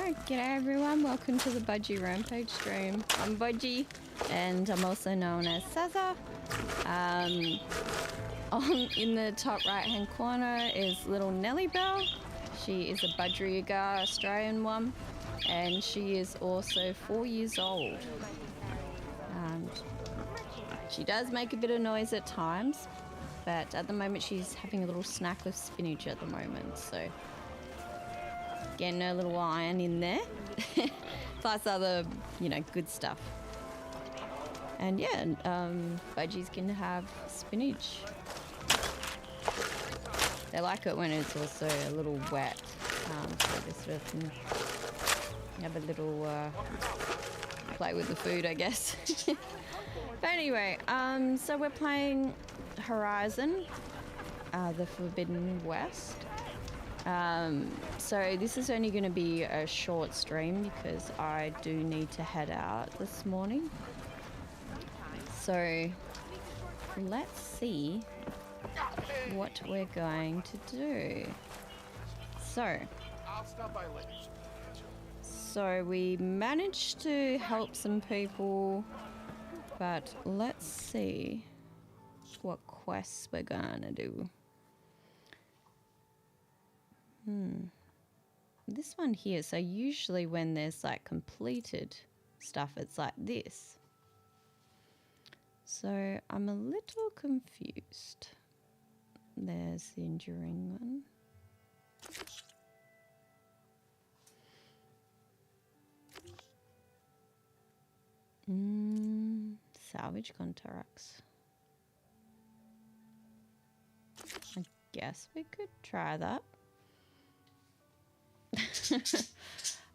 G'day everyone, welcome to the Budgie Rampage stream. I'm Budgie, and I'm also known as Saza. In the top right hand corner is little Nellie Bell. She is a Budgerigar Australian one, and she is also 4 years old. She does make a bit of noise at times, but at the moment she's having a little snack of spinach at the moment, so getting her little iron in there, plus other, good stuff. And yeah, Budgies can have spinach. They like it when it's also a little wet, so they sort of can have a little play with the food, I guess. But anyway, so we're playing Horizon, the Forbidden West. So this is only going to be a short stream because I do need to head out this morning. So let's see what we're going to do. So we managed to help some people, but let's see what quests we're gonna do. This one here, so usually when there's like completed stuff, it's like this. So I'm a little confused. There's the enduring one. Salvage contracts. I guess we could try that.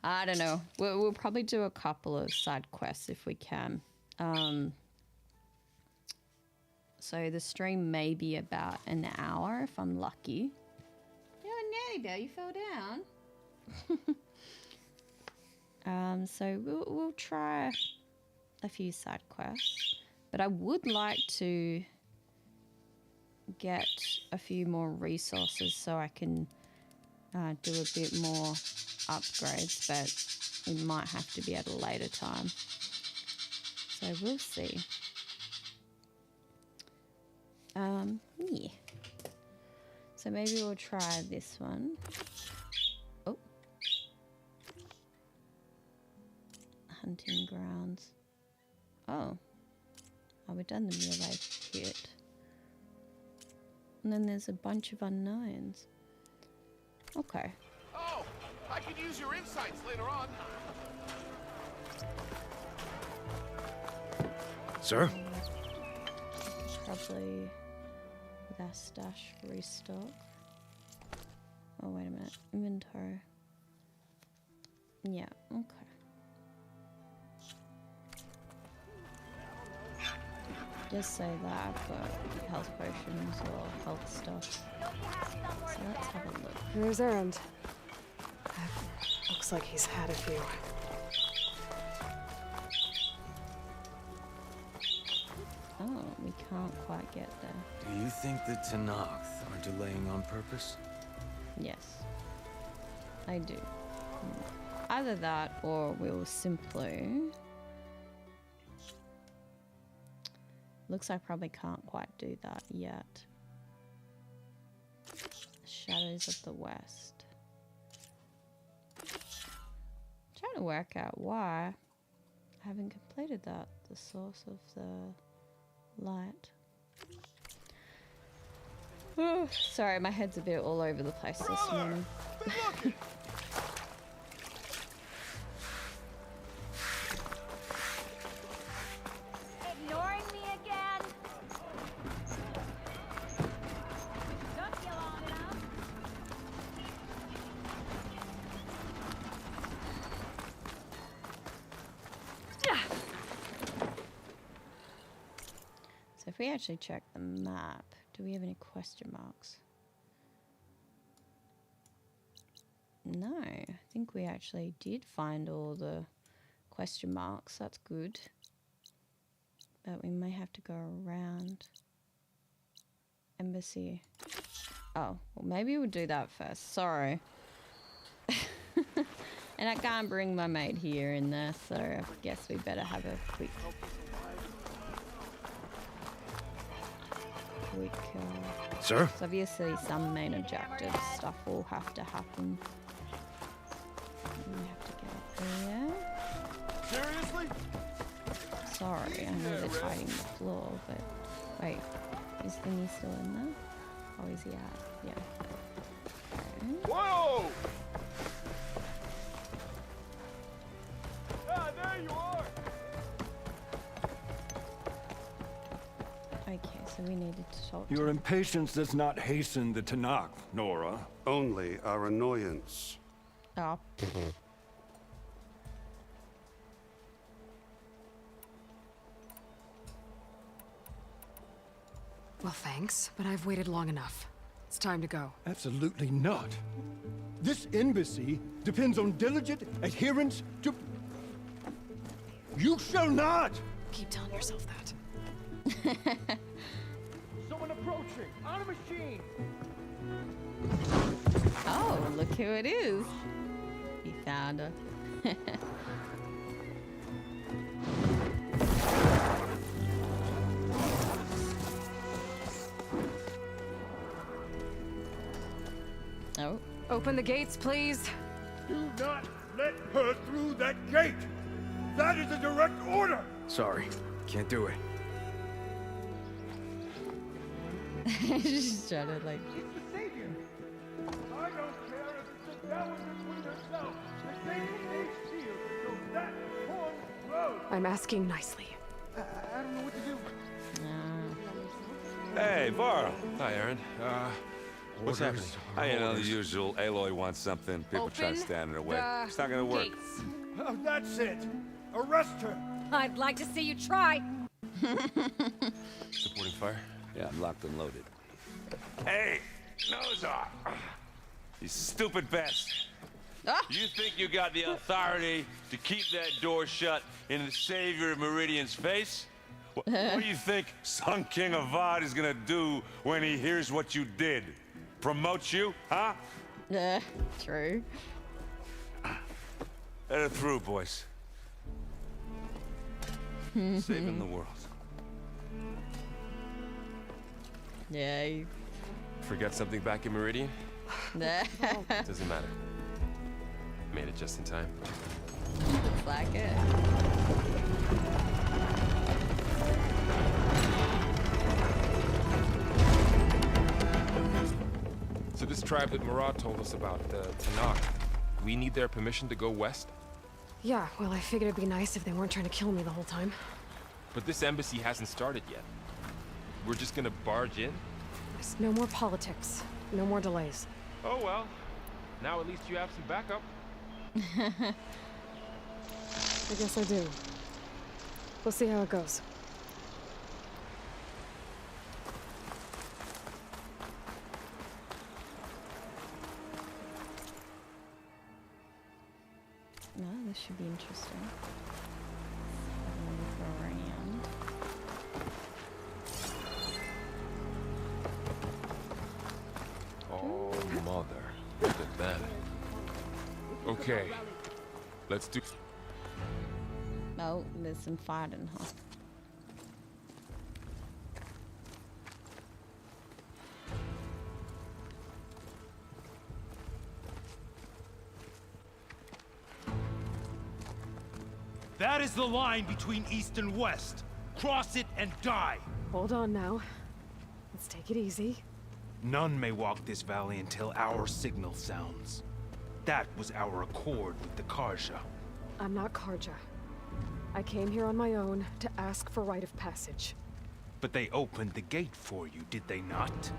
I don't know. We'll probably do a couple of side quests if we can. So the stream may be about an hour if I'm lucky. Oh, Nelly Bell, you fell down. So we'll try a few side quests, but I would like to get a few more resources so I can do a bit more upgrades, but we might have to be at a later time. So we'll see. Yeah. So maybe we'll try this one. Oh. Hunting grounds. Oh. Oh, we've done the melee pit. And then there's a bunch of unknowns. Okay. Oh, I could use your insights later on. Sir? Probably with our stash restock. Oh, wait a minute. Inventory. Yeah, okay. Just say that I've got health potions or health stuff. So let's have a look. Here's Errand. Looks like he's had a few. Oh, we can't quite get there. Do you think the Tenakth are delaying on purpose? Yes, I do. Either that or we'll simply... Looks like I probably can't quite do that yet. Shadows of the West. Trying to work out why I haven't completed that. The source of the light. Oh, sorry, my head's a bit all over the place this morning. Ignoring me again? Took you long enough. So if we actually check the map, do we have any question marks? No, I think we actually did find all the question marks. That's good. But we may have to go around. Embassy. Oh, well maybe we'll do that first. Sorry. And I can't bring my mate here in there, so I guess we better have a quick Sir? so obviously some main objective stuff will have to happen. We have to get up there. Seriously? Sorry, I know they're hiding the floor, but wait, is thingy still in there? Oh, is he out? Yeah. Okay. Whoa! Ah, there you are. Okay, so we needed to talk Your to impatience does not hasten the Tanakh, Nora. Only our annoyance. Oh. Well, thanks, but I've waited long enough. It's time to go. Absolutely not. This embassy depends on diligent adherence to... You shall not! Keep telling yourself that. Someone approaching on a machine. Oh, look who it is. He found her. Oh. Open the gates, please. Do not let her through that gate! That is a direct order! Sorry, can't do it. Just trying to like. He's the savior! I don't care if it's a dowager queen herself! The gate stays sealed until that horn blows! I'm asking nicely. I don't know what to do. Hey, Varl. Hi, Aaron. What's happening? You know, the usual. Aloy wants something. People try to stand in her way. It's not gonna work. Oh, that's it! Arrest her! I'd like to see you try. Supporting fire? Yeah, I'm locked and loaded. Hey, nose off. You stupid bastard. Ah! You think you got the authority to keep that door shut in the savior of Meridian's face? What do you think Sun King Avad is gonna do when he hears what you did? Promote you, huh? Yeah, true. Let her through, boys. Saving the world. Yeah. You... Forget something back in Meridian? Doesn't matter. Made it just in time. Looks like it. So this tribe that Murad told us about, the Tanakh, we need their permission to go west? Yeah, well, I figured it'd be nice if they weren't trying to kill me the whole time. But this embassy hasn't started yet. We're just gonna barge in? There's no more politics. No more delays. Oh well. Now at least you have some backup. I guess I do. We'll see how it goes. No, this should be interesting. Have a look around. Oh, mother. Look at that. Okay. Let's do... Oh, there's some fighting, huh? That is the line between East and West. Cross it and die. Hold on now. Let's take it easy. None may walk this valley until our signal sounds. That was our accord with the Karja. I'm not Karja. I came here on my own to ask for rite of passage. But they opened the gate for you, did they not?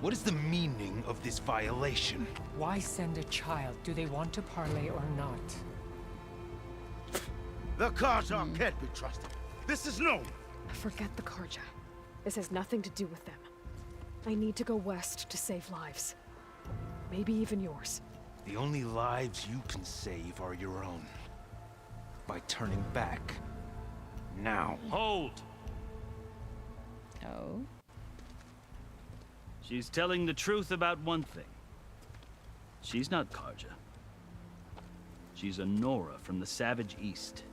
What is the meaning of this violation? Why send a child? Do they want to parley or not? The Karja can't be trusted. This is known. Forget the Karja. This has nothing to do with them. I need to go west to save lives. Maybe even yours. The only lives you can save are your own. By turning back. Now. Hold! Oh. She's telling the truth about one thing. She's not Karja. She's a Nora from the Savage East.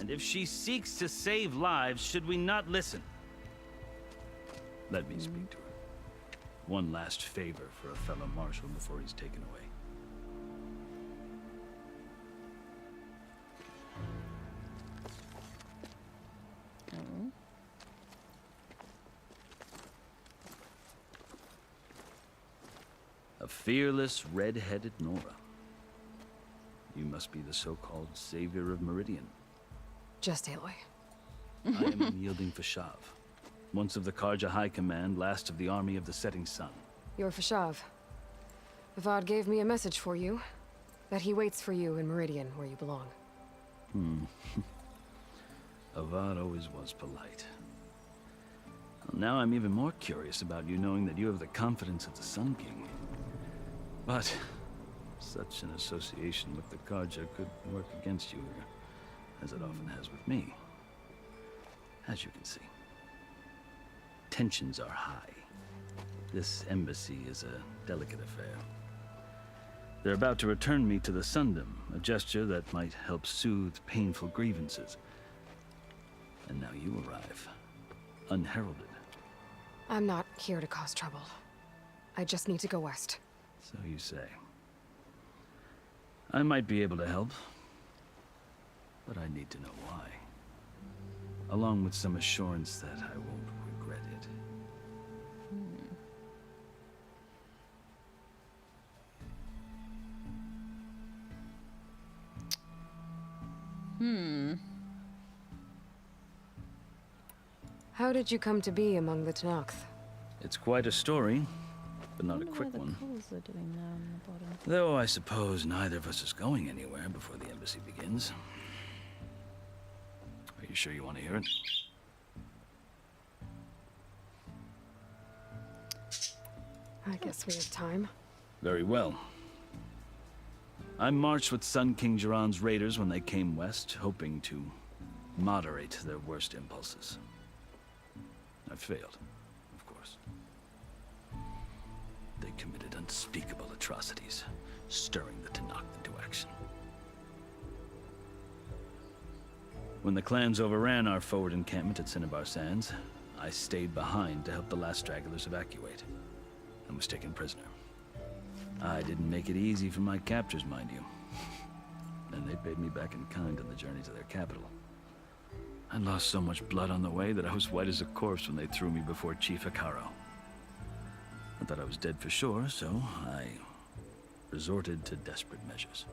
And if she seeks to save lives, should we not listen? Let me speak to her. One last favor for a fellow marshal before he's taken away. A fearless, red-headed Nora. You must be the so-called savior of Meridian. Just Aloy. I am unyielding Fashav, once of the Karja High Command, last of the army of the Setting Sun. You're Fashav. Avad gave me a message for you. That he waits for you in Meridian, where you belong. Avad always was polite. Well, now I'm even more curious about you knowing that you have the confidence of the Sun King. But such an association with the Karja could work against you here, as it often has with me. As you can see, tensions are high. This embassy is a delicate affair. They're about to return me to the Sundom, a gesture that might help soothe painful grievances. And now you arrive, unheralded. I'm not here to cause trouble. I just need to go west. So you say. I might be able to help, but I need to know why. Along with some assurance that I won't regret it. How did you come to be among the Tenakth? It's quite a story, but not a quick one. Are doing now on the bottom. Though I suppose neither of us is going anywhere before the embassy begins. Are you sure you want to hear it? I guess we have time. Very well. I marched with Sun King Jiran's raiders when they came west, hoping to moderate their worst impulses. I failed, of course. They committed unspeakable atrocities, stirring the Tenakth into action. When the clans overran our forward encampment at Cinnabar Sands, I stayed behind to help the last stragglers evacuate, and was taken prisoner. I didn't make it easy for my captors, mind you. And they paid me back in kind on the journey to their capital. I lost so much blood on the way that I was white as a corpse when they threw me before Chief Hekaro. I thought I was dead for sure, so I resorted to desperate measures.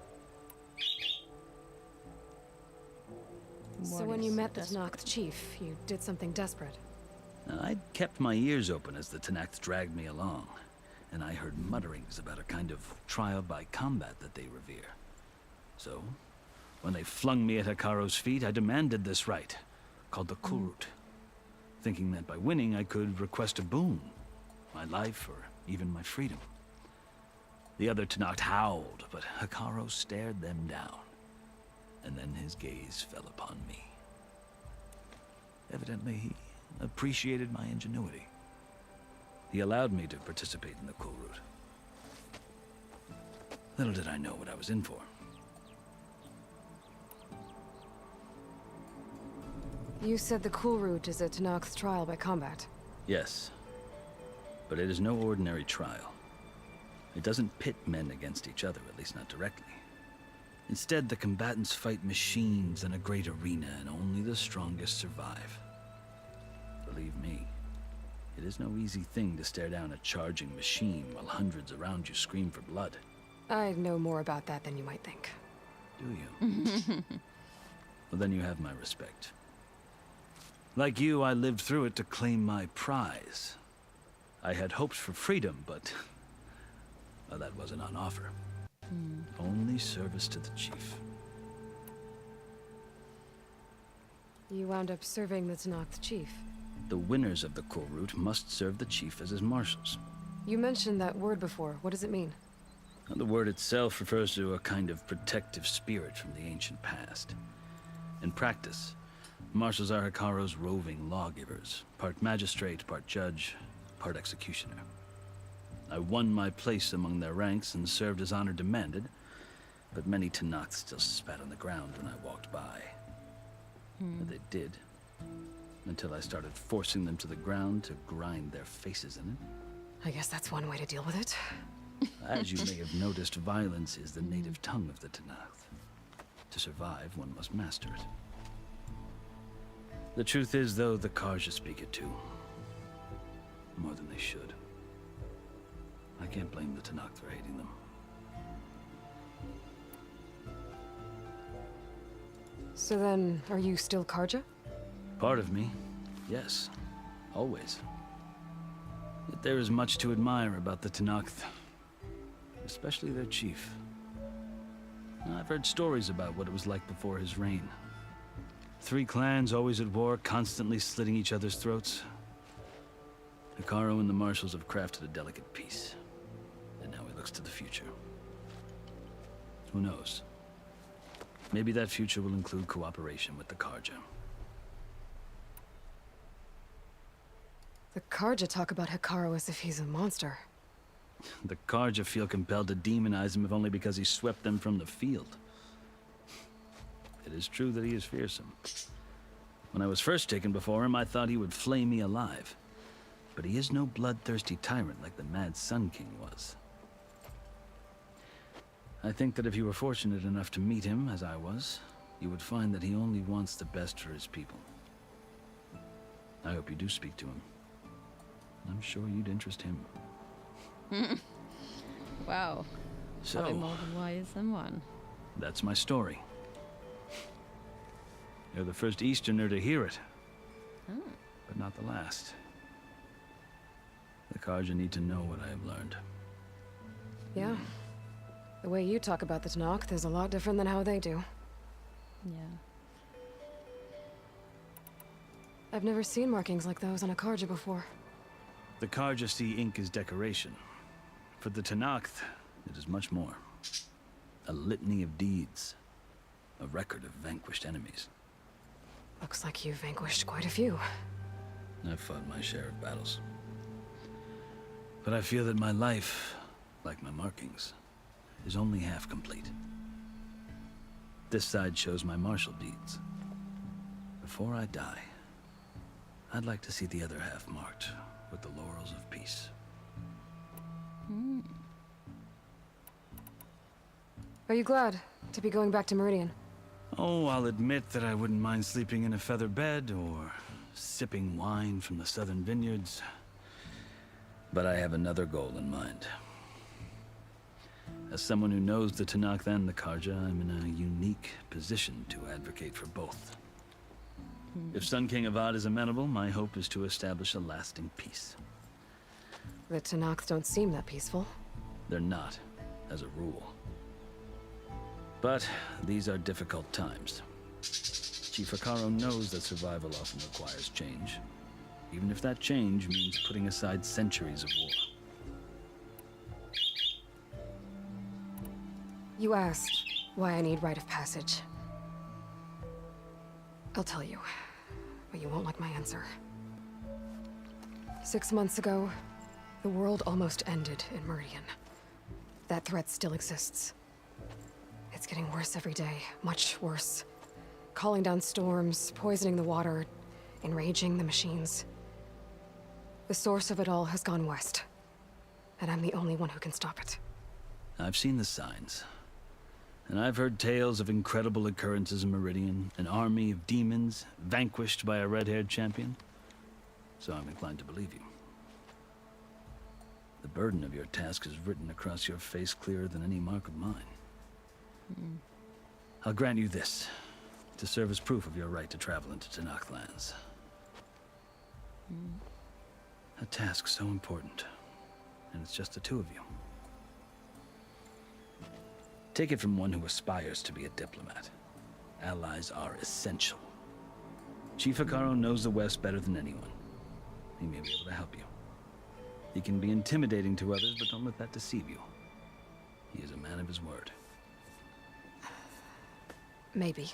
So when you met the Tenakth chief, you did something desperate? I'd kept my ears open as the Tenakth dragged me along, and I heard mutterings about a kind of trial by combat that they revere. So, when they flung me at Hekaro's feet, I demanded this right, called the Kulrut, thinking that by winning I could request a boon, my life or even my freedom. The other Tenakth howled, but Hekaro stared them down, and then his gaze fell upon me. Evidently, he appreciated my ingenuity. He allowed me to participate in the Kulrut. Little did I know what I was in for. You said the Kulrut is a Tenakth trial by combat. Yes, but it is no ordinary trial. It doesn't pit men against each other, at least not directly. Instead, the combatants fight machines in a great arena, and only the strongest survive. Believe me, it is no easy thing to stare down a charging machine while hundreds around you scream for blood. I know more about that than you might think. Do you? Well, then you have my respect. Like you, I lived through it to claim my prize. I had hopes for freedom, but well, that wasn't on offer. Only service to the chief. You wound up serving the Tenakth chief. The winners of the Kulrut must serve the chief as his marshals. You mentioned that word before. What does it mean? The word itself refers to a kind of protective spirit from the ancient past. In practice, marshals are Hekaro's roving lawgivers, part magistrate, part judge, part executioner. I won my place among their ranks and served as honor demanded, but many Tanakh still spat on the ground when I walked by. But they did, until I started forcing them to the ground to grind their faces in it. I guess that's one way to deal with it. As you may have noticed, violence is the native tongue of the Tanakh. To survive, one must master it. The truth is, though, the Karja speak it too. More than they should. I can't blame the Tanakh for hating them. So then, are you still Karja? Part of me, yes. Always. Yet there is much to admire about the Tanakh, especially their chief. I've heard stories about what it was like before his reign. 3 clans always at war, constantly slitting each other's throats. Hekarro and the marshals have crafted a delicate peace, and now he looks to the future. Who knows? Maybe that future will include cooperation with the Karja. The Karja talk about Hekarro as if he's a monster. The Karja feel compelled to demonize him if only because he swept them from the field. It is true that he is fearsome. When I was first taken before him, I thought he would flay me alive. But he is no bloodthirsty tyrant like the Mad Sun King was. I think that if you were fortunate enough to meet him, as I was, you would find that he only wants the best for his people. I hope you do speak to him. I'm sure you'd interest him. Wow. So, probably more than wise than one. That's my story. You're the first Easterner to hear it. Oh. But not the last. The Karja need to know what I have learned. Yeah. The way you talk about the Tanakh is a lot different than how they do. Yeah. I've never seen markings like those on a Karja before. The Karja see ink as decoration. For the Tanakh, it is much more. A litany of deeds. A record of vanquished enemies. Looks like you've vanquished quite a few. I've fought my share of battles. But I feel that my life, like my markings, is only half complete. This side shows my martial deeds. Before I die, I'd like to see the other half marked with the laurels of peace. Are you glad to be going back to Meridian? Oh, I'll admit that I wouldn't mind sleeping in a feather bed or sipping wine from the southern vineyards. But I have another goal in mind. As someone who knows the Tanakh and the Karja, I'm in a unique position to advocate for both. If Sun King Avad is amenable, my hope is to establish a lasting peace. The Tanakh don't seem that peaceful. They're not, as a rule. But these are difficult times. Chief Hekarro knows that survival often requires change, even if that change means putting aside centuries of war. You asked why I need rite of passage. I'll tell you, but you won't like my answer. 6 months ago, the world almost ended in Meridian. That threat still exists. It's getting worse every day, much worse. Calling down storms, poisoning the water, enraging the machines. The source of it all has gone west, and I'm the only one who can stop it. I've seen the signs. And I've heard tales of incredible occurrences in Meridian, an army of demons vanquished by a red-haired champion. So I'm inclined to believe you. The burden of your task is written across your face clearer than any mark of mine. I'll grant you this, to serve as proof of your right to travel into Tanakh lands. A task so important, and it's just the two of you. Take it from one who aspires to be a diplomat. Allies are essential. Chief Hekarro knows the West better than anyone. He may be able to help you. He can be intimidating to others, but don't let that deceive you. He is a man of his word. Maybe.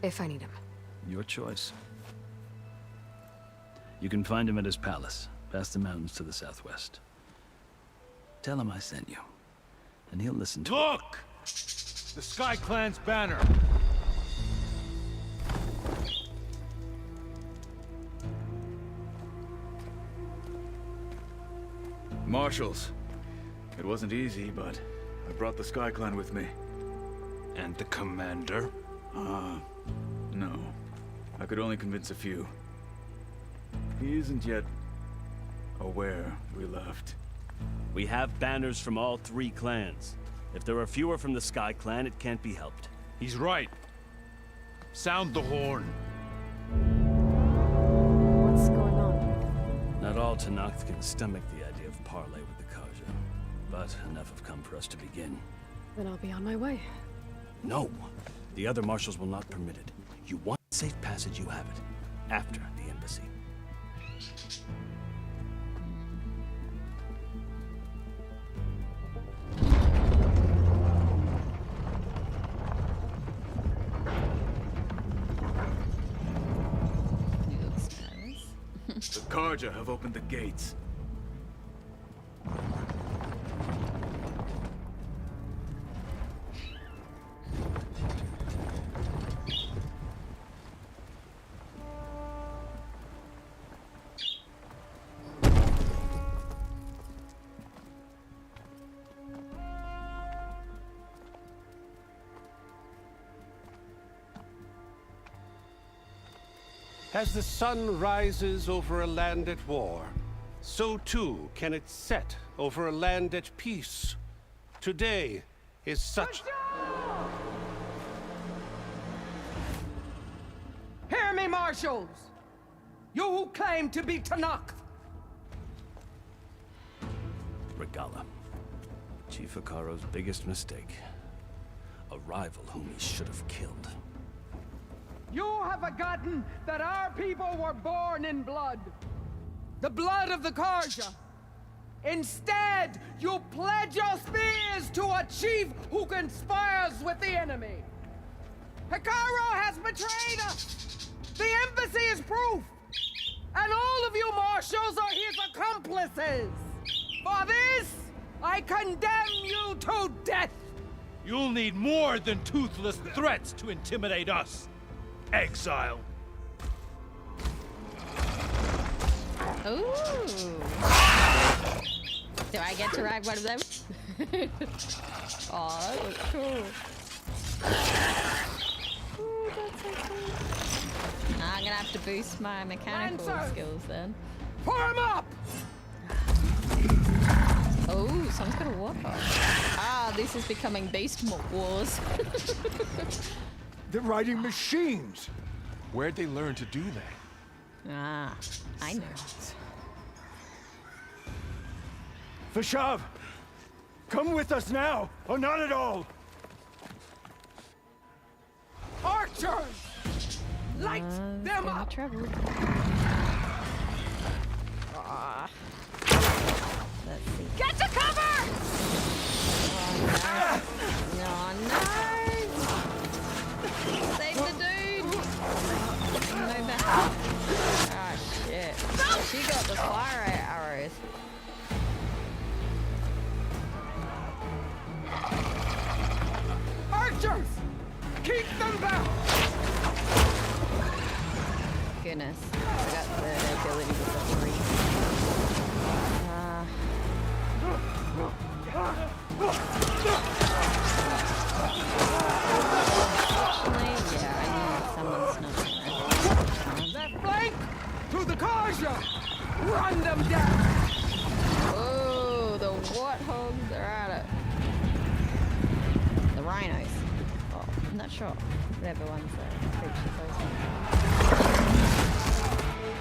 If I need him. Your choice. You can find him at his palace, past the mountains to the southwest. Tell him I sent you, and he'll listen to Look! The Sky Clan's banner. Marshals. It wasn't easy, but I brought the Sky Clan with me. And the commander? No. I could only convince a few. He isn't yet aware we left. We have banners from all 3 clans. If there are fewer from the Sky Clan, it can't be helped. He's right. Sound the horn. What's going on? Not all Tenakth can stomach the idea of parley with the Karja, but enough have come for us to begin. Then I'll be on my way. No! The other marshals will not permit it. You want safe passage, you have it. After the embassy. The Karja have opened the gates. As the sun rises over a land at war, so too can it set over a land at peace. Today is such... Hear me, marshals! You who claim to be Tenakth! Regala. Chief Akaro's biggest mistake. A rival whom he should have killed. You have forgotten that our people were born in blood. The blood of the Karja. Instead, you pledge your spears to a chief who conspires with the enemy. Akaro has betrayed us! The embassy is proof! And all of you marshals are his accomplices! For this, I condemn you to death! You'll need more than toothless threats to intimidate us. Exile. Ooh. Do I get to ride one of them? Oh, that looks cool. Ooh, that's so cool. I'm gonna have to boost my mechanical skills then. Form up! Oh, someone's got a warthog. Ah, this is becoming beast wars. They're riding machines. Where'd they learn to do that? Ah, I know. Vashav, come with us now, or not at all. Archers! Light them up! Trouble. Ah. Let's see. Get to cover! Oh no! Save the dude! No back. Ah shit. She got the fire arrows. Archers! Keep them back! Goodness. I got the ability to set free. Actually, yeah, I knew someone's not Left flank! To the Karja! Run them down! Oh, the warthogs are at it. The rhinos. Oh, I'm not sure. Whatever ones are creatures those ones.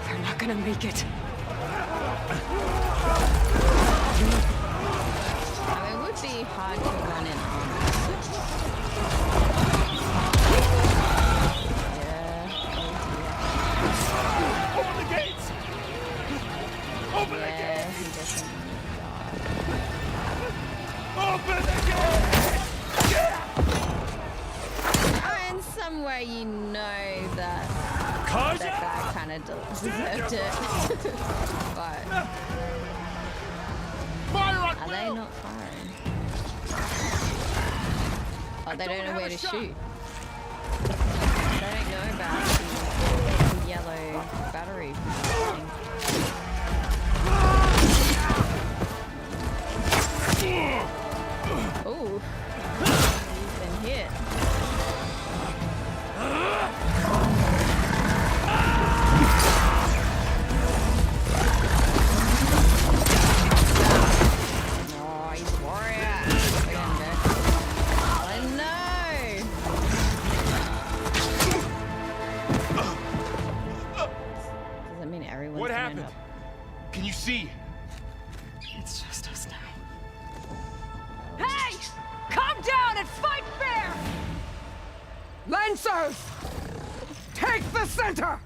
They're not gonna make it. I mean, it would be hard to run in armor. Yeah. Open the gates! Open the Yeah, gates! he doesn't Open the gates! I mean, somewhere you know that that guy kind of deserved it. But are they not firing? Oh, Oh, they don't know where to shoot. They don't know about the yellow battery thing. Ooh. He's been hit. Oh, he's a warrior. We're gonna go. Oh no! Doesn't mean everyone's What gonna happened? end up. Can you see? It's just us now. Hey! Calm down and fight fair! Lancers! Take the center!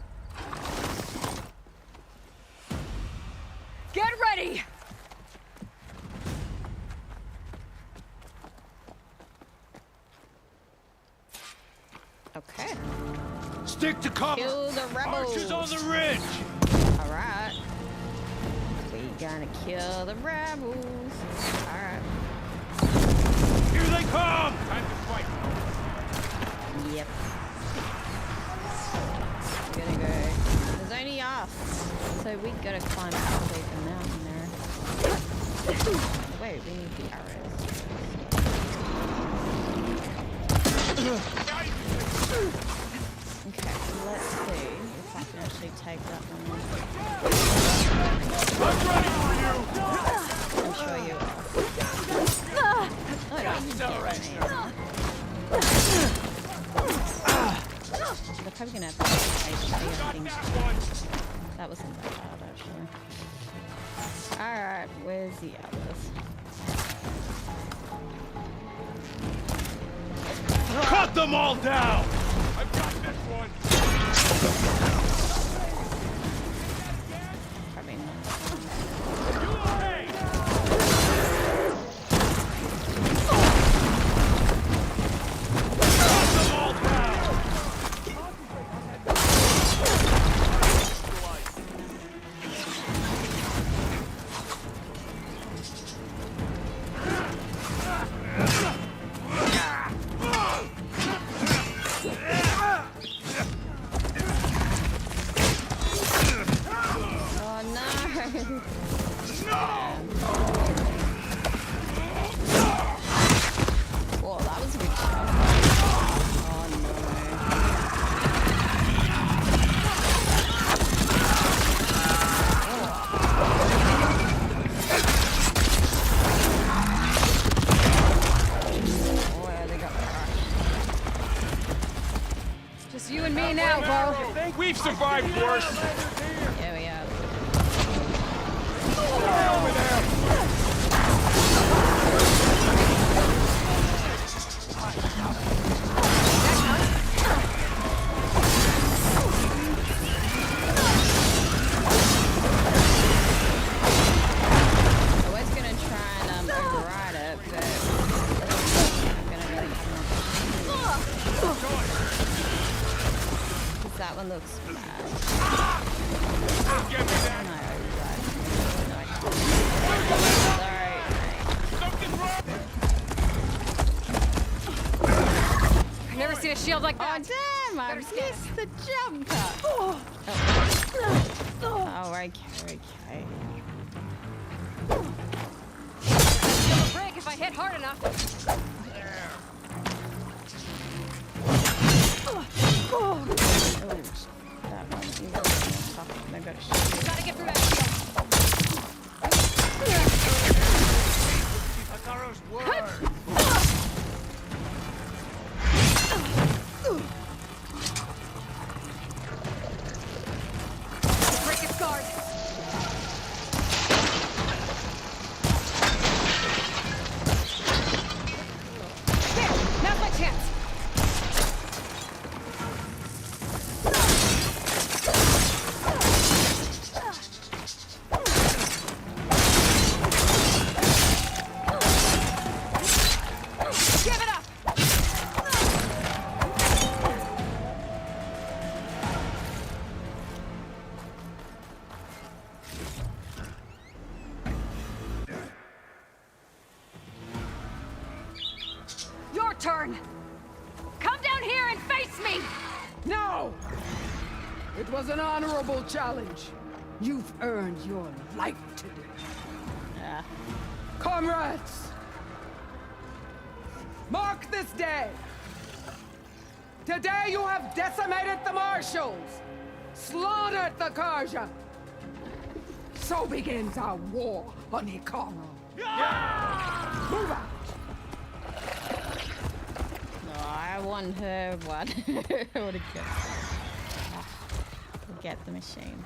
Get ready! Okay. Stick to cover! Kill the rebels. Archers on the ridge! Alright. We gonna kill the rebels. Alright. Here they come! Time to fight. Yep. We're gonna go. There's only us. So we gotta climb up the mountain there. Wait, we need the arrows. Okay, let's see if I can actually take that one. I'm ready for you! I'm sure you will. Oh, no, you get me. They're probably gonna have to that wasn't that hard, actually. Alright, where's the others? Cut them all down! I've got this one. Probably not. Whoa, that was a big shot. Oh no. Oh, yeah, they got crushed. Just you and me now, Bo. We've survived worse. Yeah, we have. Over there! I was gonna try and override it, but I'm gonna really because that one looks bad. Give me that. And I override. No, I can't. Sorry. Something's wrong. I've never seen a shield like Oh that. damn! I Better scan. missed the jump cut. Oh, okay. It'll break if I hit hard enough. Oh, that one is tough. I gotta shoot. Gotta get through that shield. Hikaru's word! Break its guard. There! Now's my chance. turn! Come down here and face me! No! It was an honorable challenge. You've earned your life today. Yeah. Comrades! Mark this day! Today you have decimated the marshals! Slaughtered the Karja! So begins our war on Hikaru. Move out! No, I want her one. I want to get. We'll get the machine.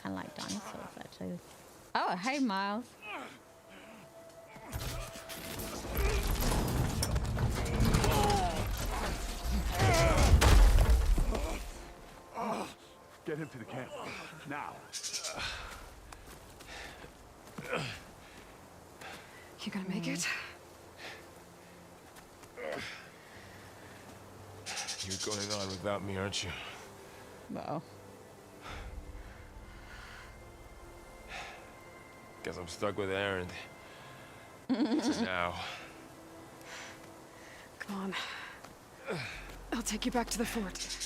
Kind of like dinosaurs, actually. Oh, hey, Miles. Get him to the camp. Now. You gonna make it? You're going on without me, aren't you? Uh-oh. Guess I'm stuck with Aaron. For now. Come on. I'll take you back to the fort.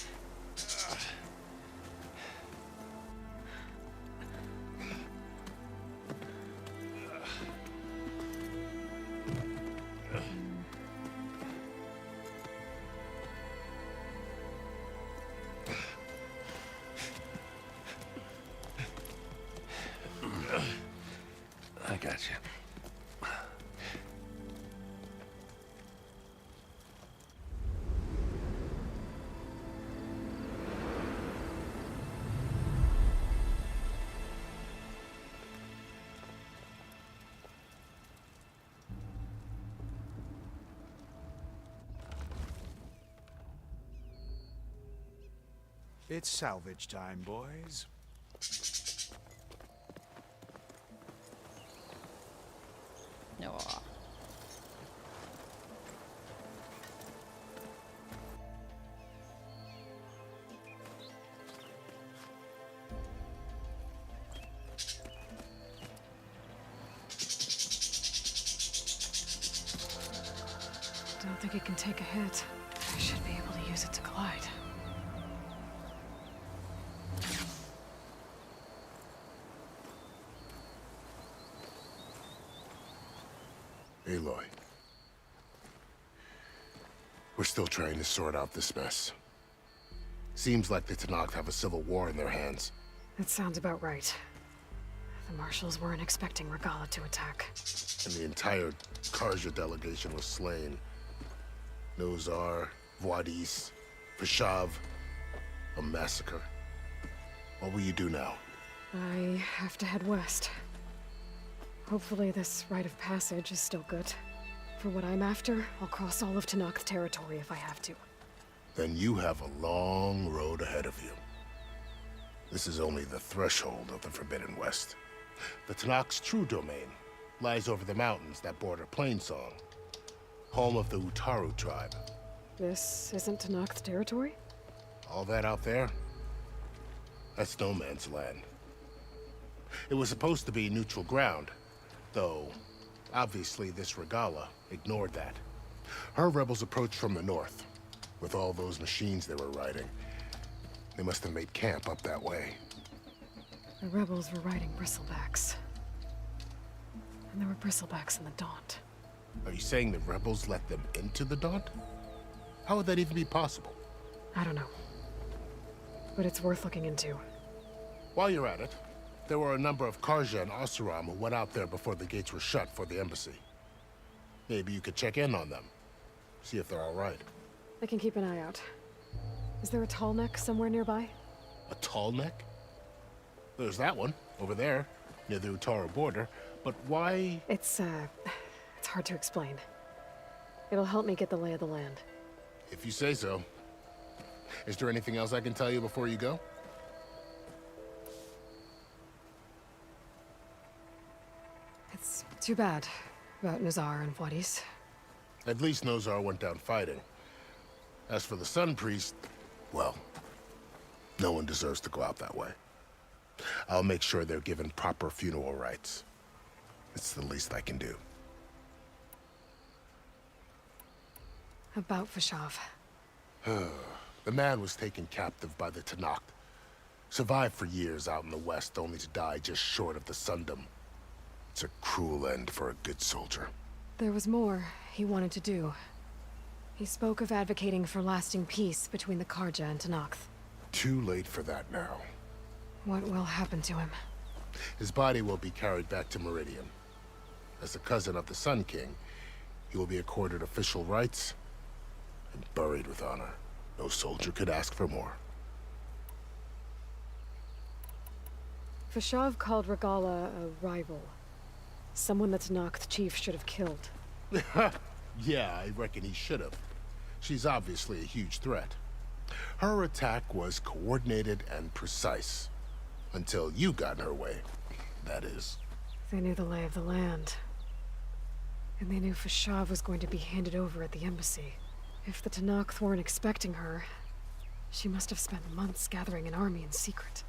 I got you. It's salvage time, boys. No. Don't think it can take a hit. I should be able to use it to glide. Aloy. We're still trying to sort out this mess. Seems like the Tenakth have a civil war in their hands. That sounds about right. The marshals weren't expecting Regala to attack. And the entire Karja delegation was slain. Nozar, Vuadis, Vashav. A massacre. What will you do now? I have to head west. Hopefully this rite of passage is still good. For what I'm after, I'll cross all of Tenakth territory if I have to. Then you have a long road ahead of you. This is only the threshold of the Forbidden West. The Tenakth's true domain lies over the mountains that border Plainsong, home of the Utaru tribe. This isn't Tenakth territory? All that out there? That's no man's land. It was supposed to be neutral ground, though obviously this Regala ignored that. Her rebels approached from the north. With all those machines they were riding, they must have made camp up that way. The rebels were riding bristlebacks. And there were bristlebacks in the Daunt. Are you saying the rebels let them into the Daunt? How would that even be possible? I don't know. But it's worth looking into. While you're at it, there were a number of Karja and Oseram who went out there before the gates were shut for the embassy. Maybe you could check in on them. See if they're all right. I can keep an eye out. Is there a tall neck somewhere nearby? A tall neck? There's that one, over there, near the Utaru border. But why? It's hard to explain. It'll help me get the lay of the land. If you say so. Is there anything else I can tell you before you go? It's too bad about Nozar and Vuadis. At least Nozar went down fighting. As for the Sun Priest, well, no one deserves to go out that way. I'll make sure they're given proper funeral rites. It's the least I can do. About Fashav. The man was taken captive by the Tanakh. Survived for years out in the west, only to die just short of the Sundom. It's a cruel end for a good soldier. There was more he wanted to do. He spoke of advocating for lasting peace between the Karja and Tanakh. Too late for that now. What will happen to him? His body will be carried back to Meridian. As a cousin of the Sun King, he will be accorded official rights and buried with honor. No soldier could ask for more. Fashav called Regala a rival. Someone the Tanakh chief should have killed. Yeah, I reckon he should have. She's obviously a huge threat. Her attack was coordinated and precise. Until you got in her way, that is. They knew the lay of the land. And they knew Fashav was going to be handed over at the embassy. If the Tanakh weren't expecting her, she must have spent months gathering an army in secret.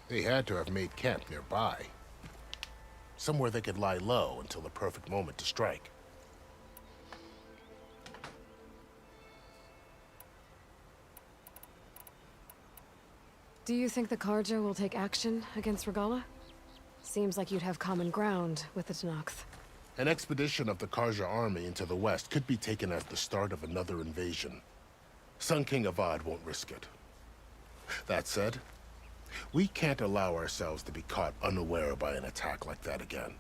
They had to have made camp nearby. Somewhere they could lie low until the perfect moment to strike. Do you think the Karja will take action against Regala? Seems like you'd have common ground with the Tanakh. An expedition of the Karja army into the west could be taken as the start of another invasion. Sun King Avad won't risk it. That said, we can't allow ourselves to be caught unaware by an attack like that again.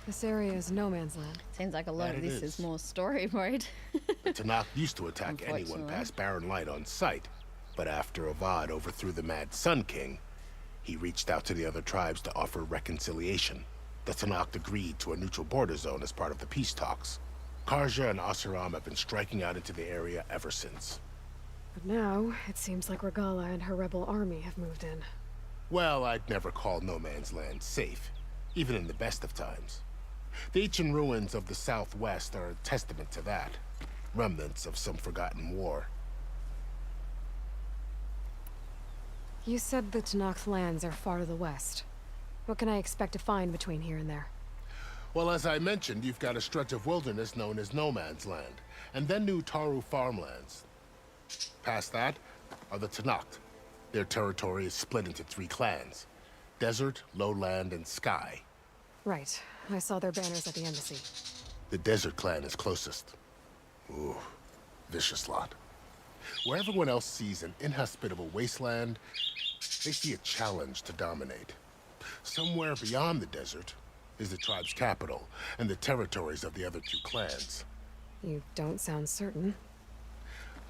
This area is no man's land. Seems like a lot That of it this is. is more story mode. The Tanakh used to attack anyone Unfortunately. past Barren Light on sight, but after Avad overthrew the Mad Sun King, he reached out to the other tribes to offer reconciliation. The Tanakh agreed to a neutral border zone as part of the peace talks. Karja and Asuram have been striking out into the area ever since. But now, it seems like Regala and her rebel army have moved in. Well, I'd never call no man's land safe, even in the best of times. The ancient ruins of the southwest are a testament to that. Remnants of some forgotten war. You said the Tanakh lands are far to the west. What can I expect to find between here and there? Well, as I mentioned, you've got a stretch of wilderness known as No Man's Land, and then New Taru farmlands. Past that are the Tanakh. Their territory is split into 3 clans: Desert, Lowland, and Sky. Right. I saw their banners at the embassy. The Desert clan is closest. Ooh, vicious lot. Where everyone else sees an inhospitable wasteland, they see a challenge to dominate. Somewhere beyond the desert is the tribe's capital and the territories of the other 2 clans. You don't sound certain.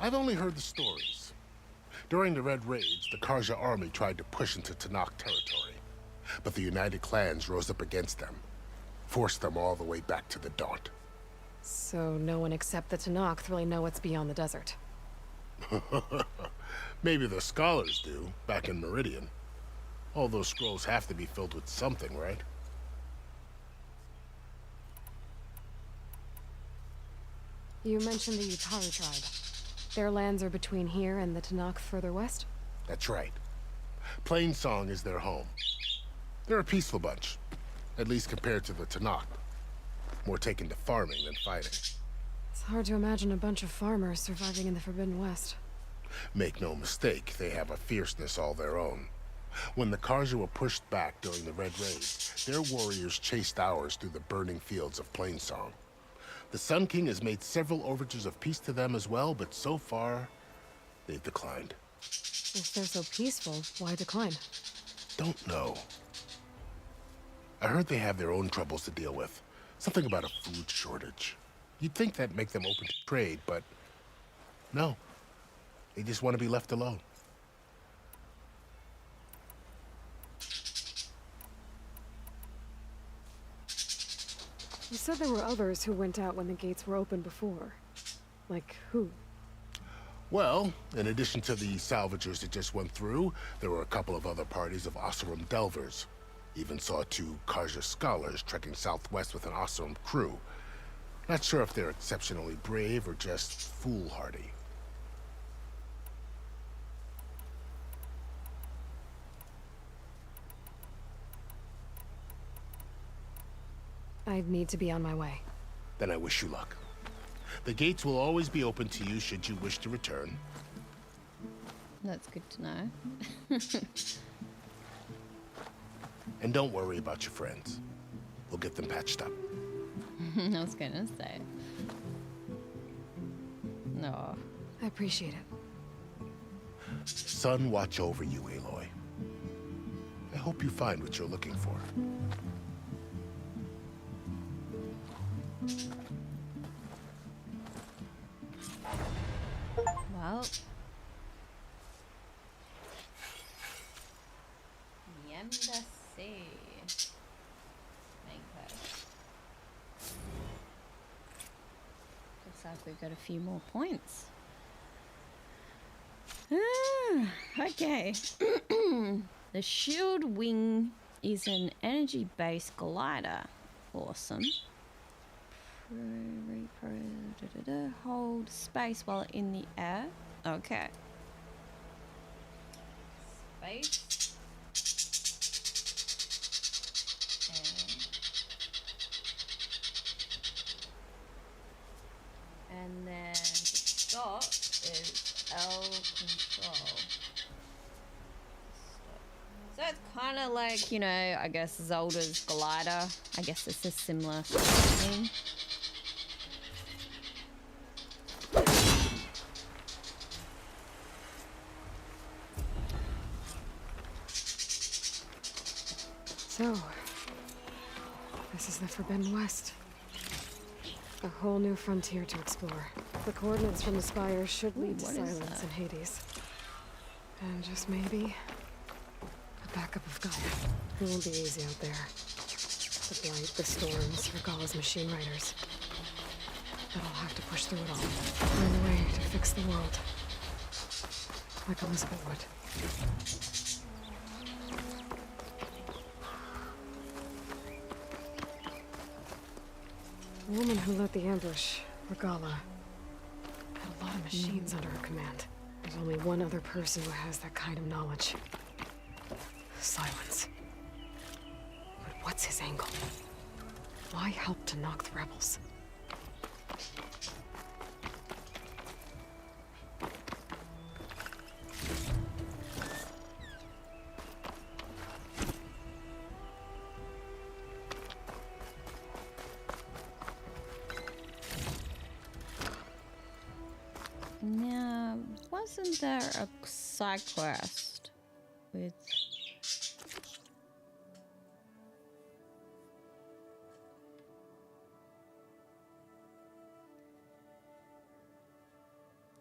I've only heard the stories. During the Red Raids, the Karja army tried to push into Tanakh territory, but the united clans rose up against them, forced them all the way back to the Daunt. So no one except the Tanakh really know what's beyond the desert. Maybe the scholars do, back in Meridian. All those scrolls have to be filled with something, right? You mentioned the Utaru tribe. Their lands are between here and the Tanakh further west? That's right. Plainsong is their home. They're a peaceful bunch, at least compared to the Tanakh. More taken to farming than fighting. It's hard to imagine a bunch of farmers surviving in the Forbidden West. Make no mistake, they have a fierceness all their own. When the Karja were pushed back during the Red Raids, their warriors chased ours through the burning fields of Plainsong. The Sun King has made several overtures of peace to them as well, but so far, they've declined. If they're so peaceful, why decline? Don't know. I heard they have their own troubles to deal with. Something about a food shortage. You'd think that'd make them open to trade, but no. They just want to be left alone. You said there were others who went out when the gates were open before. Like who? Well, in addition to the salvagers that just went through, there were a couple of other parties of Oseram delvers. Even saw 2 Karja scholars trekking southwest with an Oseram crew. Not sure if they're exceptionally brave or just foolhardy. I'd need to be on my way. Then I wish you luck. The gates will always be open to you should you wish to return. That's good to know. And don't worry about your friends. We'll get them patched up. I was gonna say. No. I appreciate it. Sun watch over you, Aloy. I hope you find what you're looking for. Well. Embassy. Main quest. Looks like we've got a few more points. Okay. The shield wing is an energy-based glider. Awesome. Hold space while in the air. Okay. Space. And then stop is L control. So it's kind of like, you know, I guess Zelda's glider. I guess it's a similar thing. So, this is the Forbidden West. A whole new frontier to explore. The coordinates from the spire should lead to silence in Hades. And just maybe, a backup of Gaia. It won't be easy out there. The blight, the storms, Regalla's machine riders. But I'll have to push through it all. Find a way to fix the world. Like Elizabeth would. The woman who led the ambush, Regalla, had a lot of machines under her command. There's only one other person who has that kind of knowledge. Silence. But what's his angle? Why help to knock the rebels? Now, wasn't there a side quest with...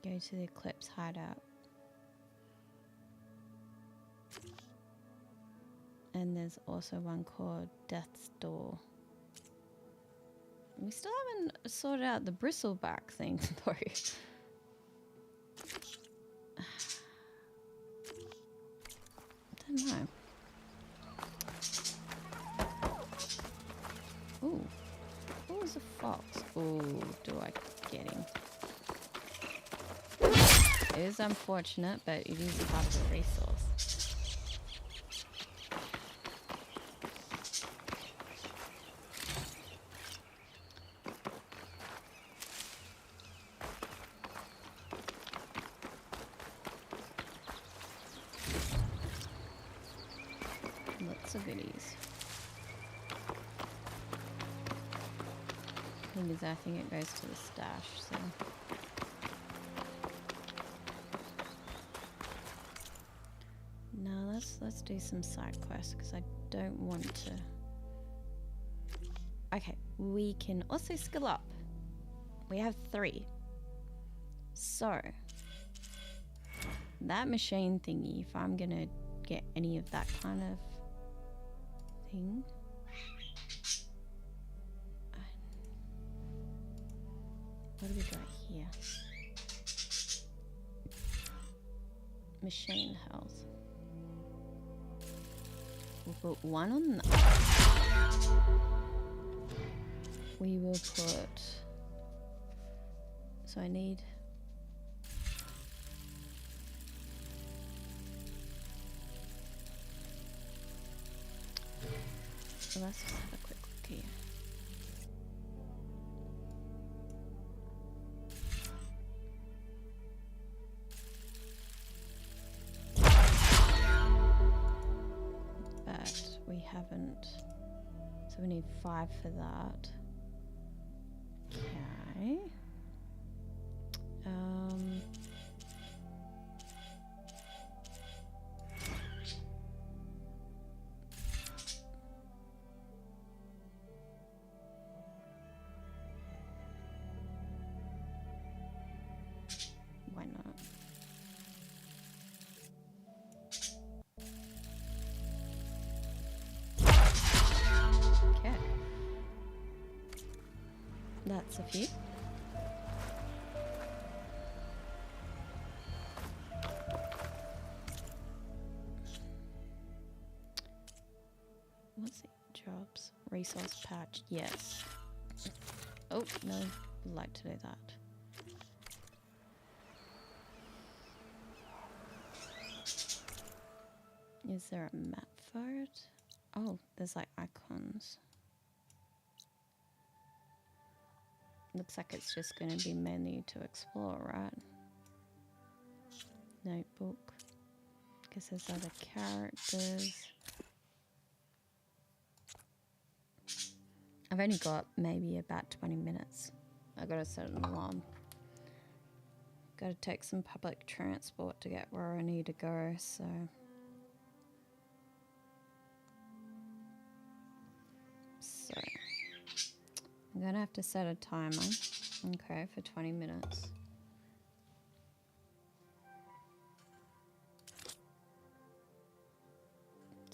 Go to the Eclipse hideout. And there's also one called Death's Door. We still haven't sorted out the bristleback thing, though. I don't know. Ooh. What was a fox? Ooh, do I get him? It is unfortunate, but it is part of the resource. Lots of goodies. I think it goes to the stash, so. Now let's do some side quests because I don't want to. Okay, we can also skill up. We have 3. So that machine thingy, if I'm gonna get any of that kind of thing. What do we got here? Machine health. We'll put 1 on that. We will put... So I need... So let's just have a quick look here. haven't. So we need 5 for that. Okay. Why not? Okay. That's a few. What's it? Jobs. Resource patch. Yes. Oh, no. I'd like to do that. Is there a map for it? Oh, there's like icons. Looks like it's just going to be menu to explore, right? Notebook. Guess there's other characters. I've only got maybe about 20 minutes. I gotta set an alarm. Gotta take some public transport to get where I need to go, so. I'm gonna have to set a timer, okay, for 20 minutes.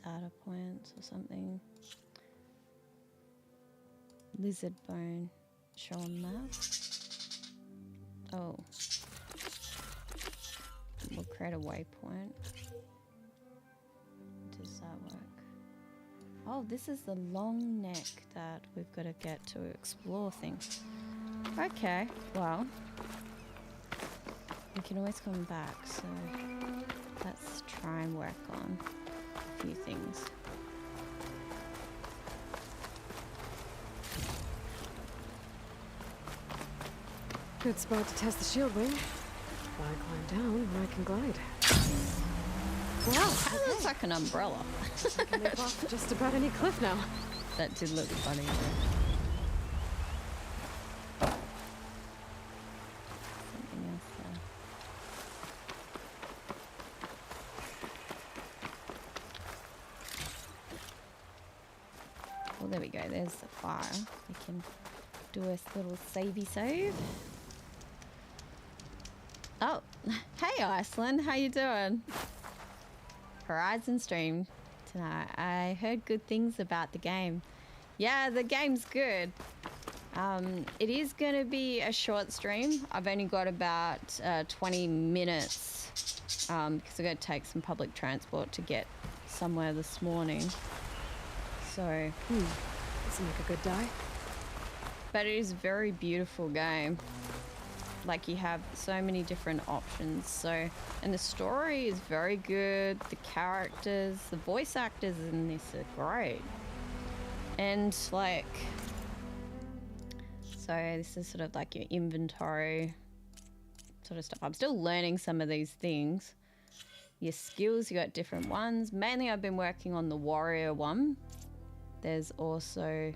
Data points or something. Lizard bone. Show a map. Oh. We'll create a waypoint. Does that work? Oh, this is the long neck that we've got to get to explore things. Okay, well. We can always come back, so let's try and work on a few things. Good spot to test the shield wing. Why climb down when I can glide? Wow, that looks like an umbrella. I can leap off just about any cliff now. That did look funny. Something else there. Well, there we go. There's the fire. We can do a little savey save. Oh, hey Iceland, how you doing? Horizon stream tonight. I heard good things about the game. Yeah, the game's good. It is going to be a short stream. I've only got about 20 minutes because I'm going to take some public transport to get somewhere this morning. So, doesn't make a good die. But it is a very beautiful game. Like, you have so many different options. So, and the story is very good. The characters, the voice actors in this are great. And like, so this is sort of like your inventory sort of stuff. I'm still learning some of these things. Your skills, you got different ones. Mainly I've been working on the warrior one. There's also,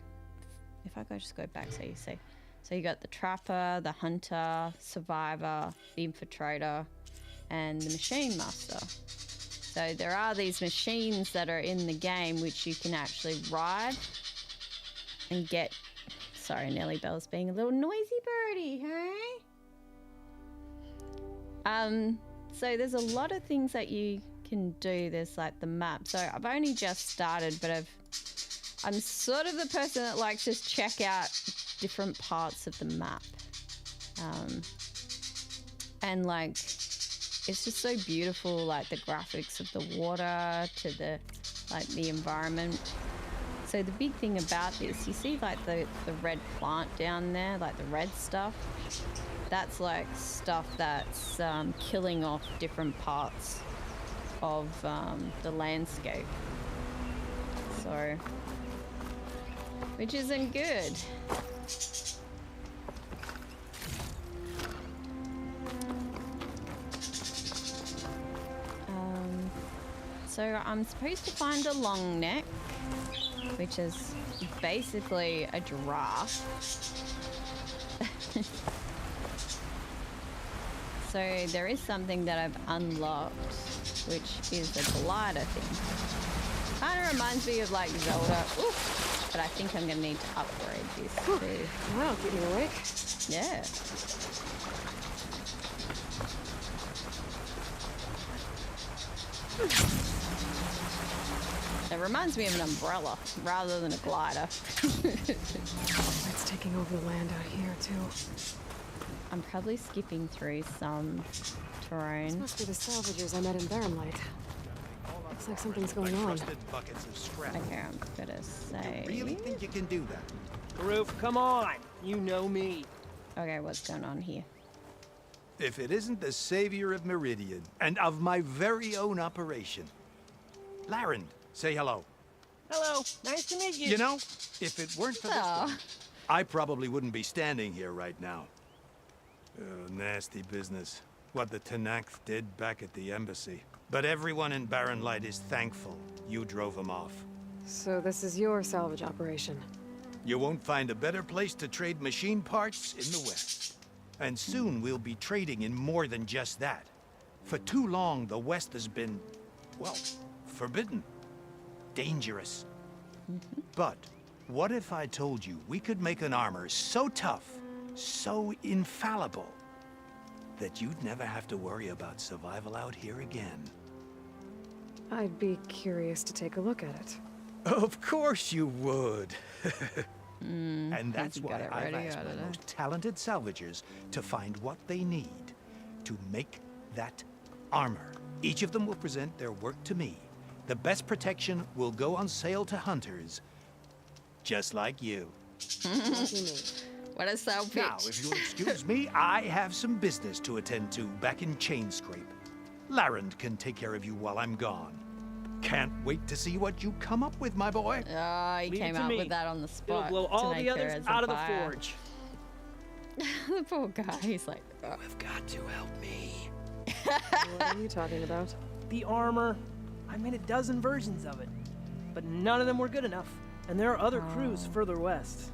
if I just go back so you see. So you got the trapper, the hunter, survivor, the infiltrator, and the machine master. So there are these machines that are in the game which you can actually ride and get. Sorry, Nelly Bell's being a little noisy birdie, hey? So there's a lot of things that you can do. There's like the map. So I've only just started, but I'm sort of the person that likes to check out different parts of the map. And like, it's just so beautiful, like the graphics of the water to the, like the environment. So the big thing about this, you see like the red plant down there, like the red stuff. That's like stuff that's killing off different parts of the landscape. So, which isn't good. So I'm supposed to find a long neck, which is basically a giraffe. So there is something that I've unlocked, which is the glider thing. Kind of reminds me of like Zelda. Oof. But I think I'm gonna need to upgrade this too. Wow, keep me awake. Yeah. It reminds me of an umbrella rather than a glider. It's taking over the land out here too. I'm probably skipping through some terrain. This must be the salvagers I met in Barren Light. Looks like something's going on. Buckets of scrap. Okay, I'm gonna say. You really think you can do that? Roof, come on. You know me. Okay, what's going on here? If it isn't the savior of Meridian, and of my very own operation. Laren, say hello. Hello. Nice to meet you. You know, if it weren't for this one, I probably wouldn't be standing here right now. Oh, nasty business. What the Tenakth did back at the embassy. But everyone in Barren Light is thankful you drove them off. So this is your salvage operation? You won't find a better place to trade machine parts in the West. And soon we'll be trading in more than just that. For too long, the West has been, well, forbidden. Dangerous. But what if I told you we could make an armor so tough, so infallible, that you'd never have to worry about survival out here again? I'd be curious to take a look at it. Of course you would. And that's why I've asked my most talented salvagers to find what they need to make that armor. Each of them will present their work to me. The best protection will go on sale to hunters, just like you. What a sale pitch. Now, if you'll excuse me, I have some business to attend to back in Chainscrape. Laren can take care of you while I'm gone. Can't wait to see what you come up with, my boy. Oh, he came up with that on the spot. It'll blow all the others out of the forge. The poor guy, he's like, You have got to help me. What are you talking about? The armor. I made a dozen versions of it, but none of them were good enough. And there are other crews further west.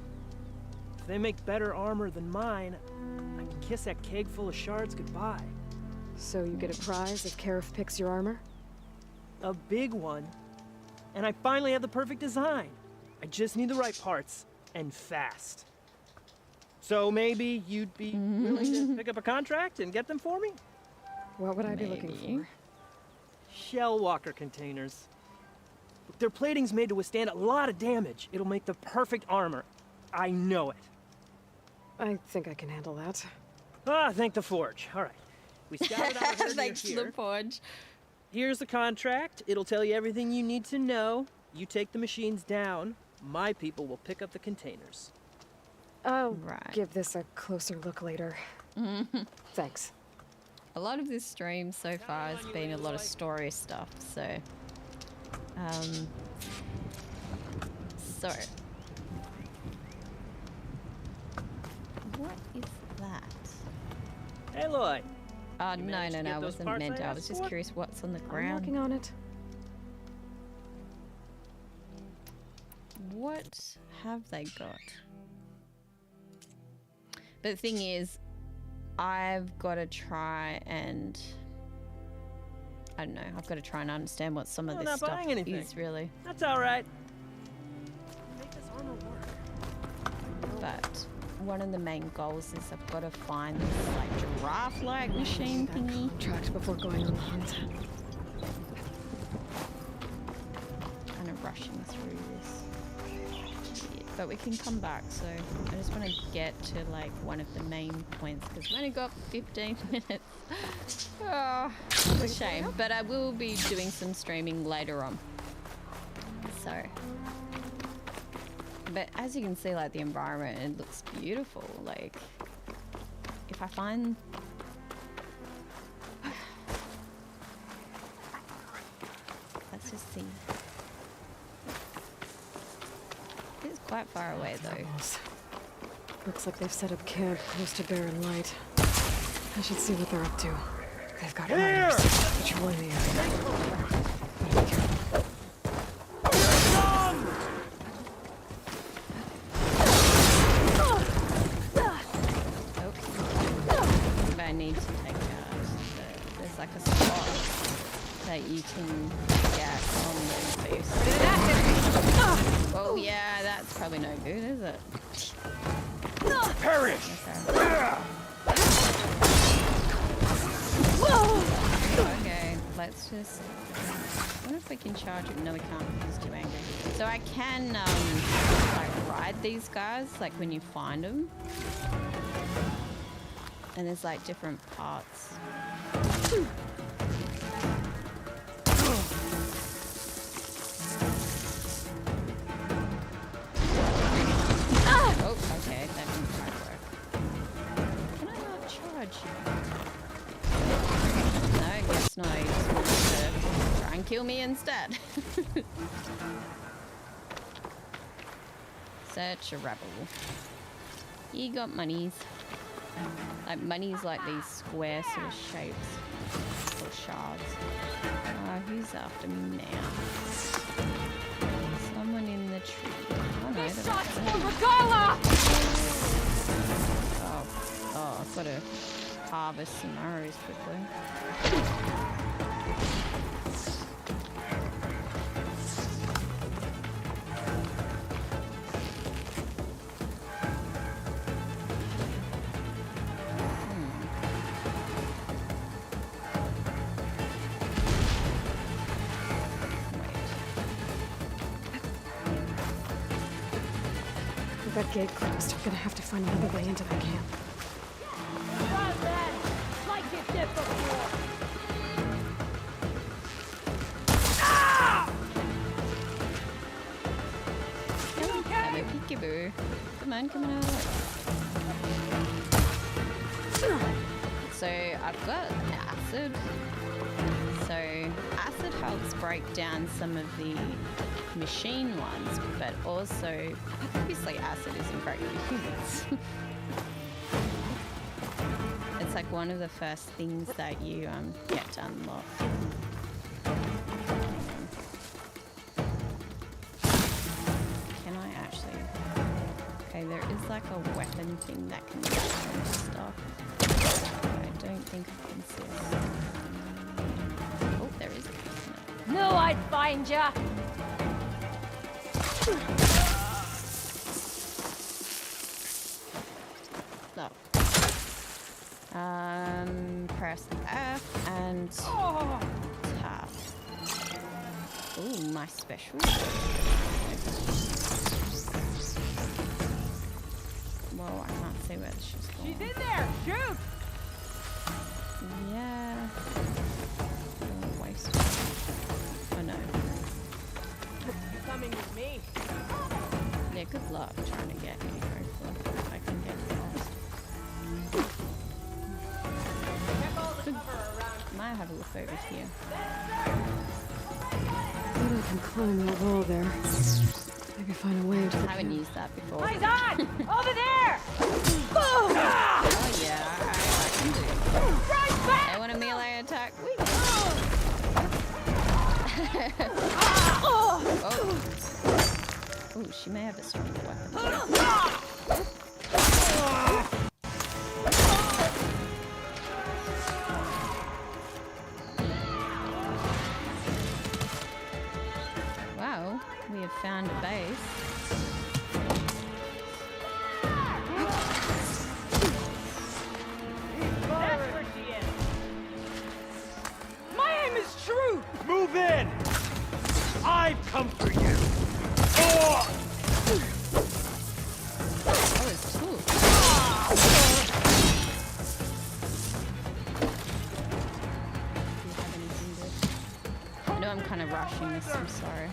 If they make better armor than mine, I can kiss that keg full of shards goodbye. So you get a prize if Karif picks your armor? A big one. And I finally have the perfect design. I just need the right parts, and fast. So maybe you'd be willing to pick up a contract and get them for me? What would I be looking for? Shell walker containers. Their plating's made to withstand a lot of damage. It'll make the perfect armor. I know it. I think I can handle that. Ah, thank the forge. All right. We scouted out here. Thanks to the forge. Here's the contract. It'll tell you everything you need to know. You take the machines down. My people will pick up the containers. I'll give this a closer look later. Thanks. A lot of this stream so far has been a lot of story stuff, so... So... What is that? Aloy! No, I wasn't meant to. I was just curious what's on the ground. I'm working on it. What have they got? But the thing is, I've got to try and... I don't know, I've got to try and understand what some of this stuff is, really. That's alright. But one of the main goals is I've got to find this, like, giraffe-like machine thingy. Contract before going on the hunt. Kind of rushing through this. But we can come back, so I just want to get to like one of the main points because we've only got 15 minutes. Oh, it's a shame, but I will be doing some streaming later on. So, but as you can see, like the environment, it looks beautiful. Like, if I find... Let's just see. It's quite far away though. Looks like they've set up camp close to Barren Light. I should see what they're up to. They've got riders patrolling the area. Better be careful. That's probably no good, is it? Perish! Okay, let's just... I wonder if we can charge him. No, we can't because he's too angry. So I can, like, ride these guys, like, when you find them. And there's, like, different parts. Oh, okay, that didn't quite work. Can I not charge you? No, I guess not. I just wanted to try and kill me instead. Such a rebel. You got monies. Like, money's like these square sort of shapes. Or shards. Who's after me now? Someone in the tree. Oh no, that's Oh, I've got to harvest some arrows quickly. With that gate closed, I'm gonna have to find another way into that camp. Peekaboo. Come on, come on. So I've got acid. So acid helps break down some of the machine ones, but also obviously acid isn't great for humans. It's like one of the first things that you get to unlock. Can I actually? Okay, there is like a weapon thing that can do stuff. I don't think I can see it. Oh, there is a cabinet. No, I'd find ya. No. Press F and tap. Ooh, my special. Whoa, I can't see where she's going. She's in there! Shoot! Yeah. Don't waste. Oh no. You're coming with me. Yeah, good luck trying to get me. Hopefully I can get past. Might have a look over here. Maybe I can climb that wall there. Maybe find a way to the I haven't used that before. Eyes on! Over there! Oh yeah, I can do it. Right back! I want a melee attack. Oh, she may have a stronger weapon. Wow, we have found a base. That's where she is. My aim is true! Move in! I've come for you! Oh! Oh, it's cool. I know I'm kind of rushing this, I'm sorry.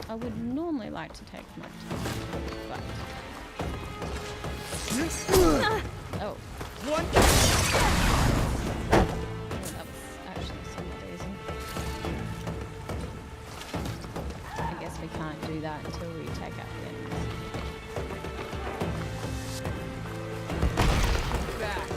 I would normally like to take my time, but... Oh. What? Oh, that was actually somewhat easy. I guess we can't do that until we take out the enemies. Back.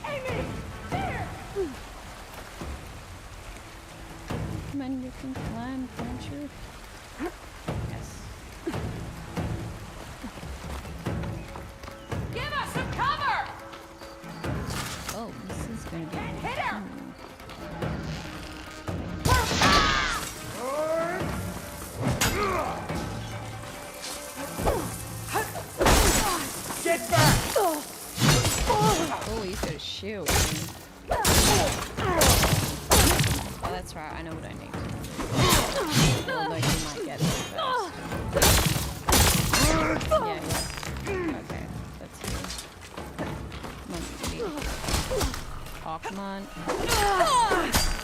Amy! There! Come on, you can climb, can't you? Yes. on.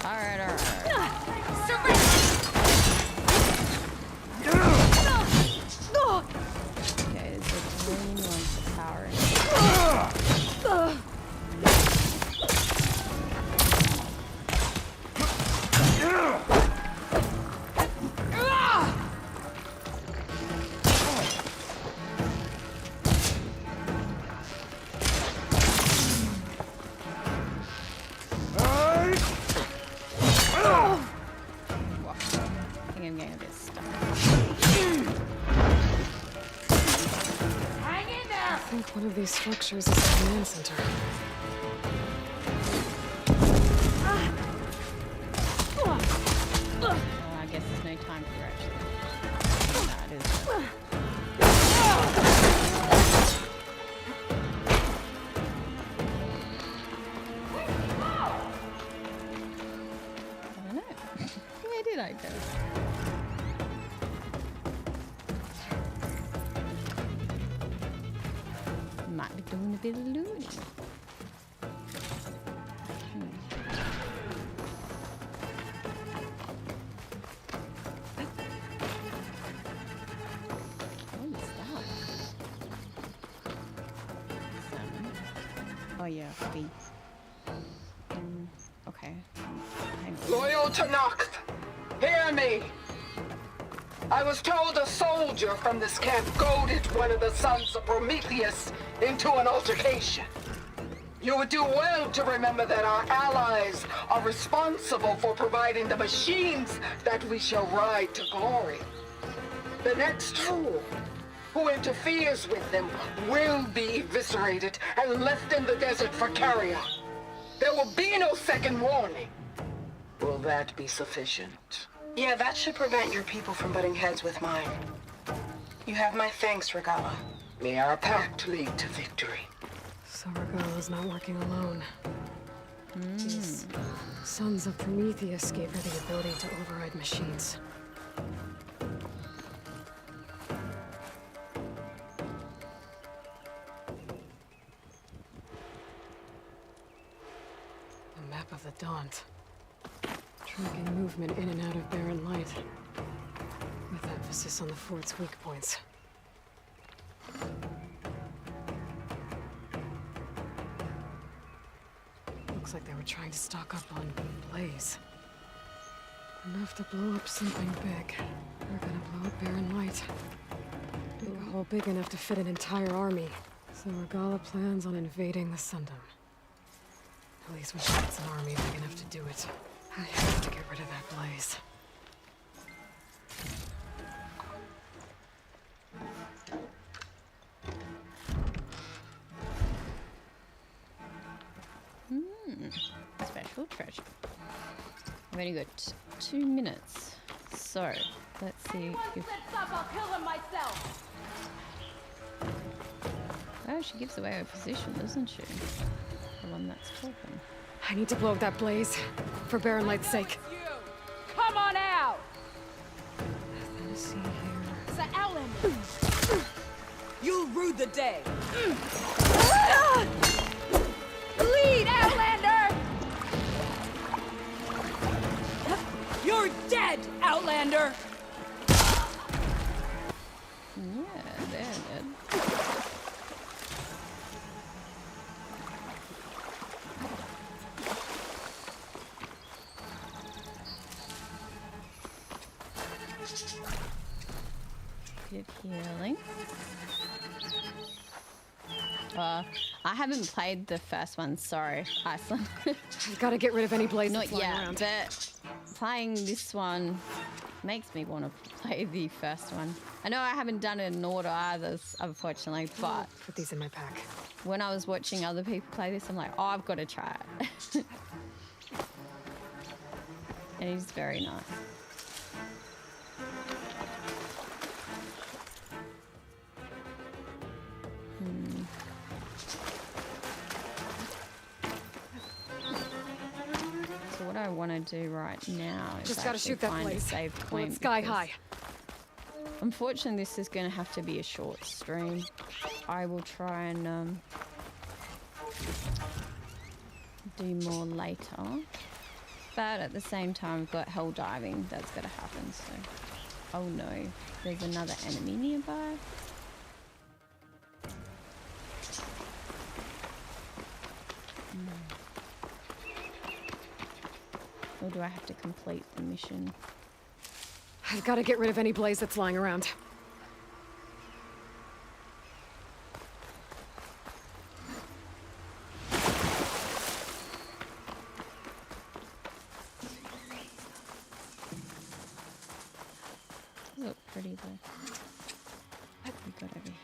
Alright, alright. Okay, there's a green one for powering. One of these structures is a command center. I guess there's no time for actually. That is. I don't know. Where did I go? Might be doing a bit of looting. What is that? Salmon. Oh yeah, beef. Okay. Loyal to Noct, hear me. I was told a soldier from this camp goaded one of the sons of Prometheus into an altercation. You would do well to remember that our allies are responsible for providing the machines that we shall ride to glory. The next fool who interferes with them will be eviscerated and left in the desert for carrion. There will be no second warning. Will that be sufficient? Yeah, that should prevent your people from butting heads with mine. You have my thanks, Regala. May our pact lead to victory. So Regala's not working alone. These sons of Prometheus gave her the ability to override machines. A map of the Daunt. Tracking movement in and out of barren light. With emphasis on the fort's weak points. Looks like they were trying to stock up on blaze. Enough to blow up something big. We're gonna blow up barren light. Dig a hole big enough to fit an entire army. So Regala plans on invading the Sundom. At least when she gets an army big enough to do it. I have to get rid of that blaze. Special treasure. I've only got 2 minutes. So, let's see if... I'll kill him myself. Oh, she gives away her position, doesn't she? The one that's talking. I need to blow up that blaze. For barren light's sake. Come on out! Let's see here. Sir Ellen! You'll rue the day. Lead, Outlander! You're dead, Outlander! Yeah, they're dead. Good healing. I haven't played the first one, sorry, Iceland. I've got to get rid of any blazes Not flying yet, around. but playing this one makes me want to play the first one. I know I haven't done it in order either, unfortunately, but... Put these in my pack. When I was watching other people play this, I'm like, oh, I've got to try it. And he's very nice. So what I want to do right now is Just gotta shoot that find a blaze. save Well, point. it's sky because high. Unfortunately, this is going to have to be a short stream. I will try and do more later. But at the same time, we've got hell diving. That's got to happen. So, oh no, there's another enemy nearby. Or do I have to complete the mission? I've got to get rid of any blaze that's lying around. Look pretty though. What have we got over here?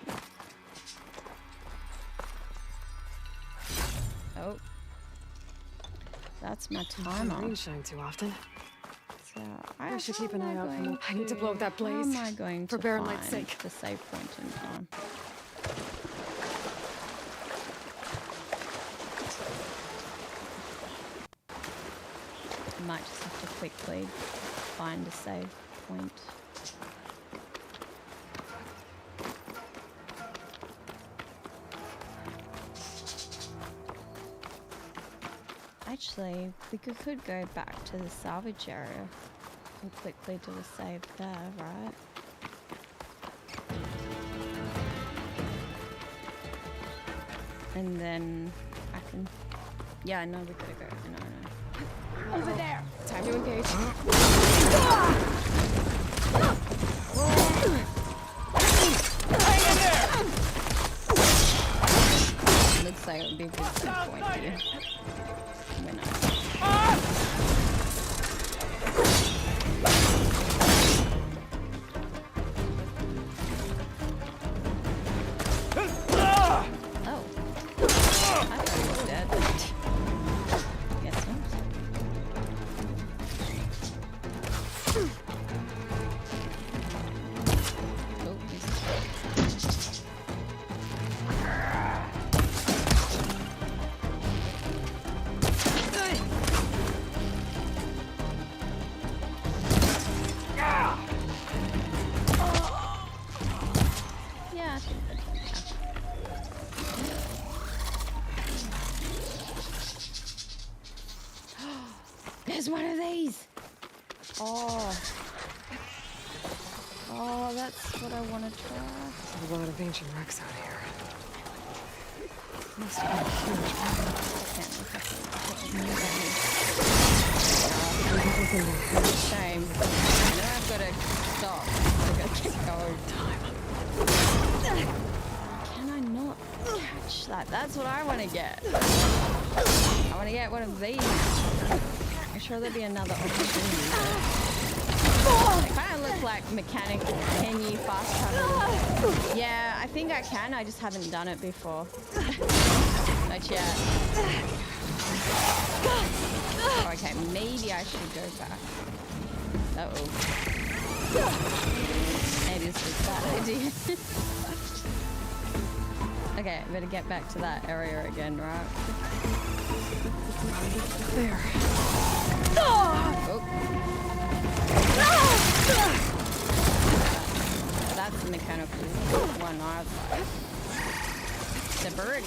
Oh. That's my timer. Rain shine too often. So I should keep an eye out for more. I need to blow up that blaze. How am I going for to Baron find Light's sake? The save point in time? I might just have to quickly find a save point. Actually, we could go back to the salvage area and quickly do a save there, right? And then I can... Yeah, no, we gotta go. No. Over there! Time to engage. Looks like it would be a good save point here. When there's one of these. Oh, that's what I want to try. There's a lot of ancient wrecks out here. Must have been a huge Shame. Now I've got to stop. I've got to keep going. Can I not catch that? That's what I want to get. I want to get one of these. I'm sure there'll be another opportunity. They kind of look like mechanical. Can you fast travel? Yeah, I think I can. I just haven't done it before. Not yet. Oh, okay, maybe I should go back. Uh-oh. Maybe this was a bad idea. Okay, better get back to that area again, right? There. Oh. That's the mechanical one I've got. The birdie.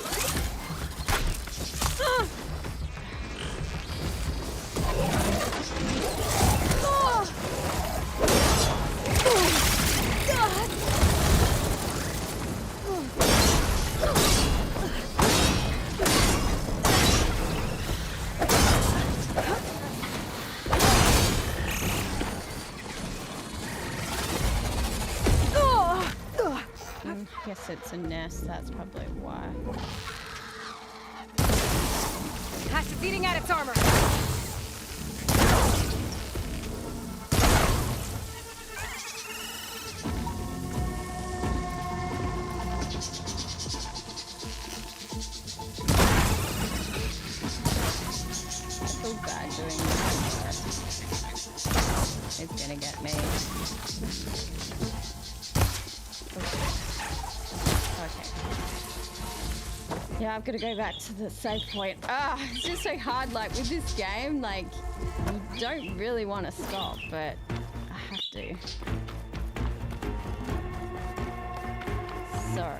Guess it's a nest, that's probably why. Hatchet's eating at its armor. I feel bad doing this. It's gonna get me. Okay. Yeah, I've got to go back to the save point. It's just so hard, like, with this game, like, you don't really want to stop, but I have to. So,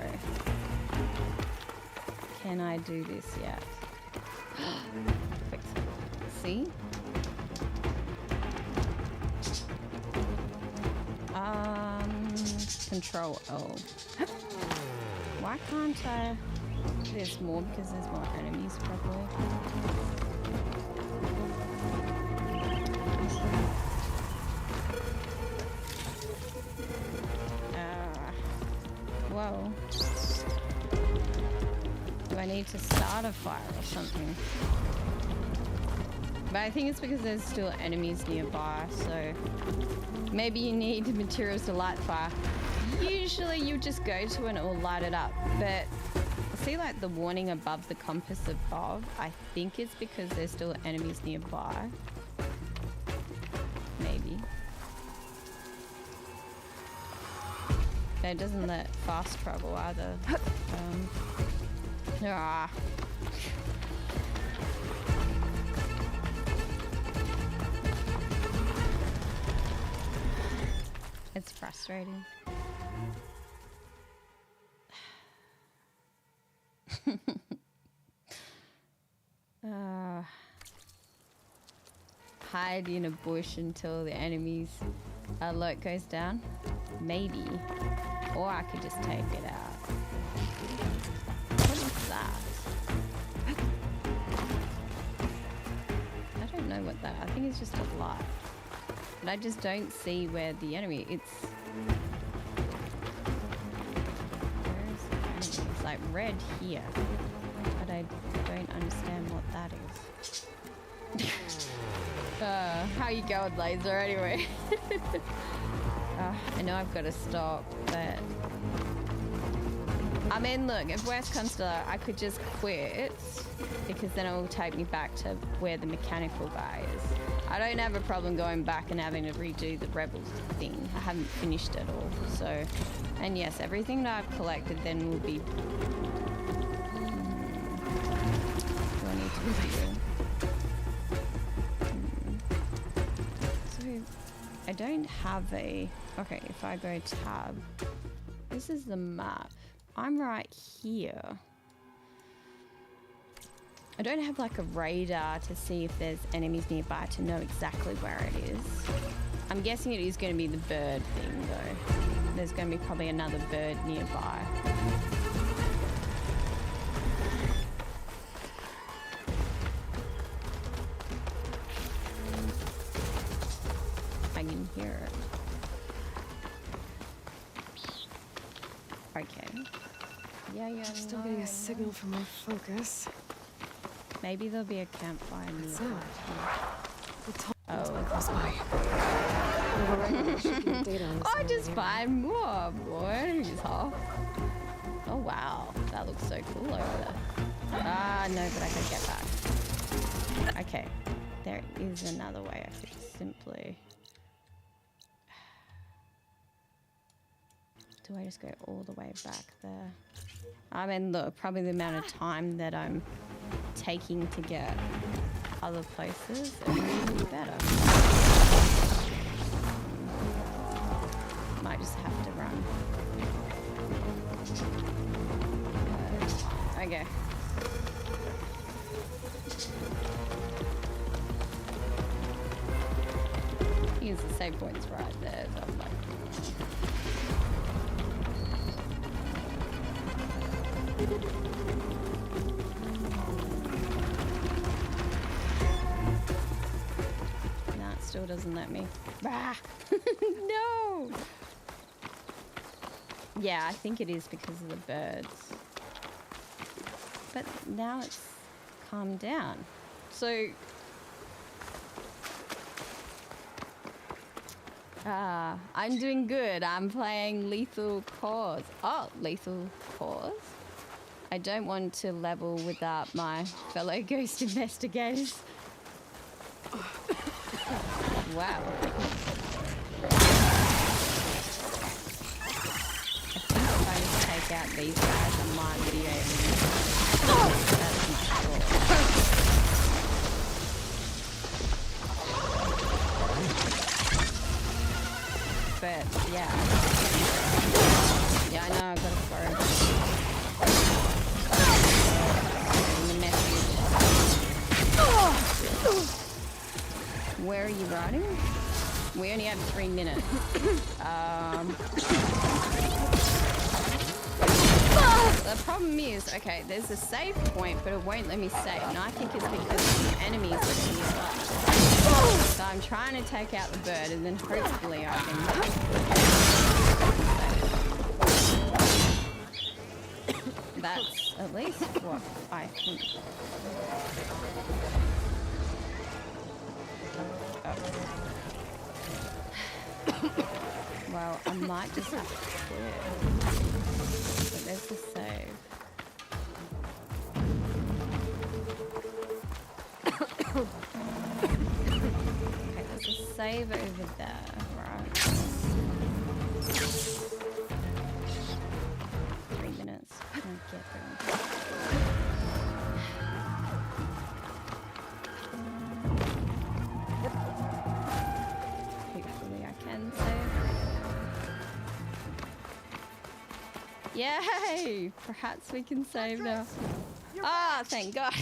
can I do this yet? Quick. See? Control O. Why can't I do this more? Because there's more enemies, probably. Whoa. Do I need to start a fire or something? But I think it's because there's still enemies nearby, so maybe you need materials to light fire. Usually you just go to and it will light it up, but see like the warning above the compass above? I think it's because there's still enemies nearby. Maybe. It doesn't let fast travel either. It's frustrating. Hide in a bush until the enemy's alert goes down. Maybe. Or I could just take it out. What is that? I don't know what that... I think it's just a light. But I just don't see where the enemy... Where is the enemy? It's like red here. But I don't understand what that is. How you going, Laser, anyway? I know I've got to stop, but... I mean, look, if worst comes to that, I could just quit, because then it will take me back to where the mechanical guy is. I don't have a problem going back and having to redo the Rebels thing. I haven't finished it all, so... And yes, everything that I've collected then will be... Do I need to reveal? So, I don't have a... Okay, if I go tab... This is the map. I'm right here. I don't have like a radar to see if there's enemies nearby to know exactly where it is. I'm guessing it is going to be the bird thing though. There's going to be probably another bird nearby. I can hear it. Okay. Yeah, I'm still getting a signal from my focus. Maybe there'll be a campfire nearby. Oh, I just find more, boy. Oh wow, that looks so cool over there. Ah, no, but I gotta get back. Okay, there is another way. I could simply. Do I just go all the way back there? I mean, look, probably the amount of time that I'm taking to get other places, it would be better. Might just have to run. Okay. Use the save points right there. So I'm like, nah, it still doesn't let me. Ah! No! Yeah, I think it is because of the birds. But now it's calmed down. So... I'm doing good. I'm playing Lethal Cause. Oh, Lethal Cause? I don't want to level without my fellow ghost investigators. Wow. I think if I just take out these guys, I might be able to... That's not sure. But, yeah. Yeah, I know, I've got to borrow. The message. Where are you riding? We only have 3 minutes. The problem is, okay, there's a save point, but it won't let me save. And I think it's because the enemies are nearby. So I'm trying to take out the bird, and then hopefully I can That's at least what I think. Well, I might just have to quit. But there's the save. Okay, there's a save over there, right? 3 minutes. I'm gonna get there. Hopefully I can save. Yay! Perhaps we can save now. Ah, thank God.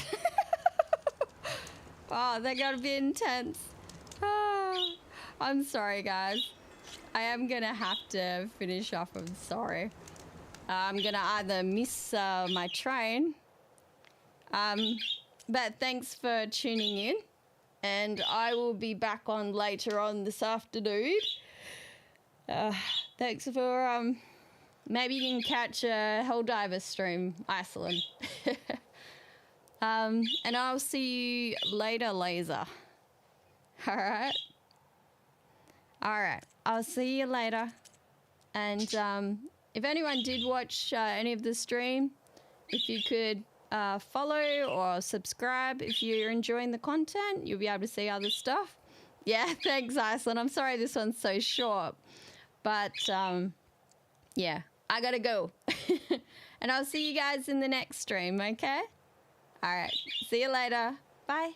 Oh, they're gonna be intense. Oh, I'm sorry, guys. I am gonna have to finish off. I'm sorry. I'm gonna either miss my train. But thanks for tuning in. And I will be back on later on this afternoon. Thanks for, maybe you can catch a Helldiver stream, Iceland. And I'll see you later, Laser. Alright? Alright, I'll see you later. And if anyone did watch any of the stream, if you could follow or subscribe if you're enjoying the content, you'll be able to see other stuff. Yeah, thanks, Iceland. I'm sorry this one's so short. But, yeah, I gotta go. And I'll see you guys in the next stream, okay? All right. See you later. Bye.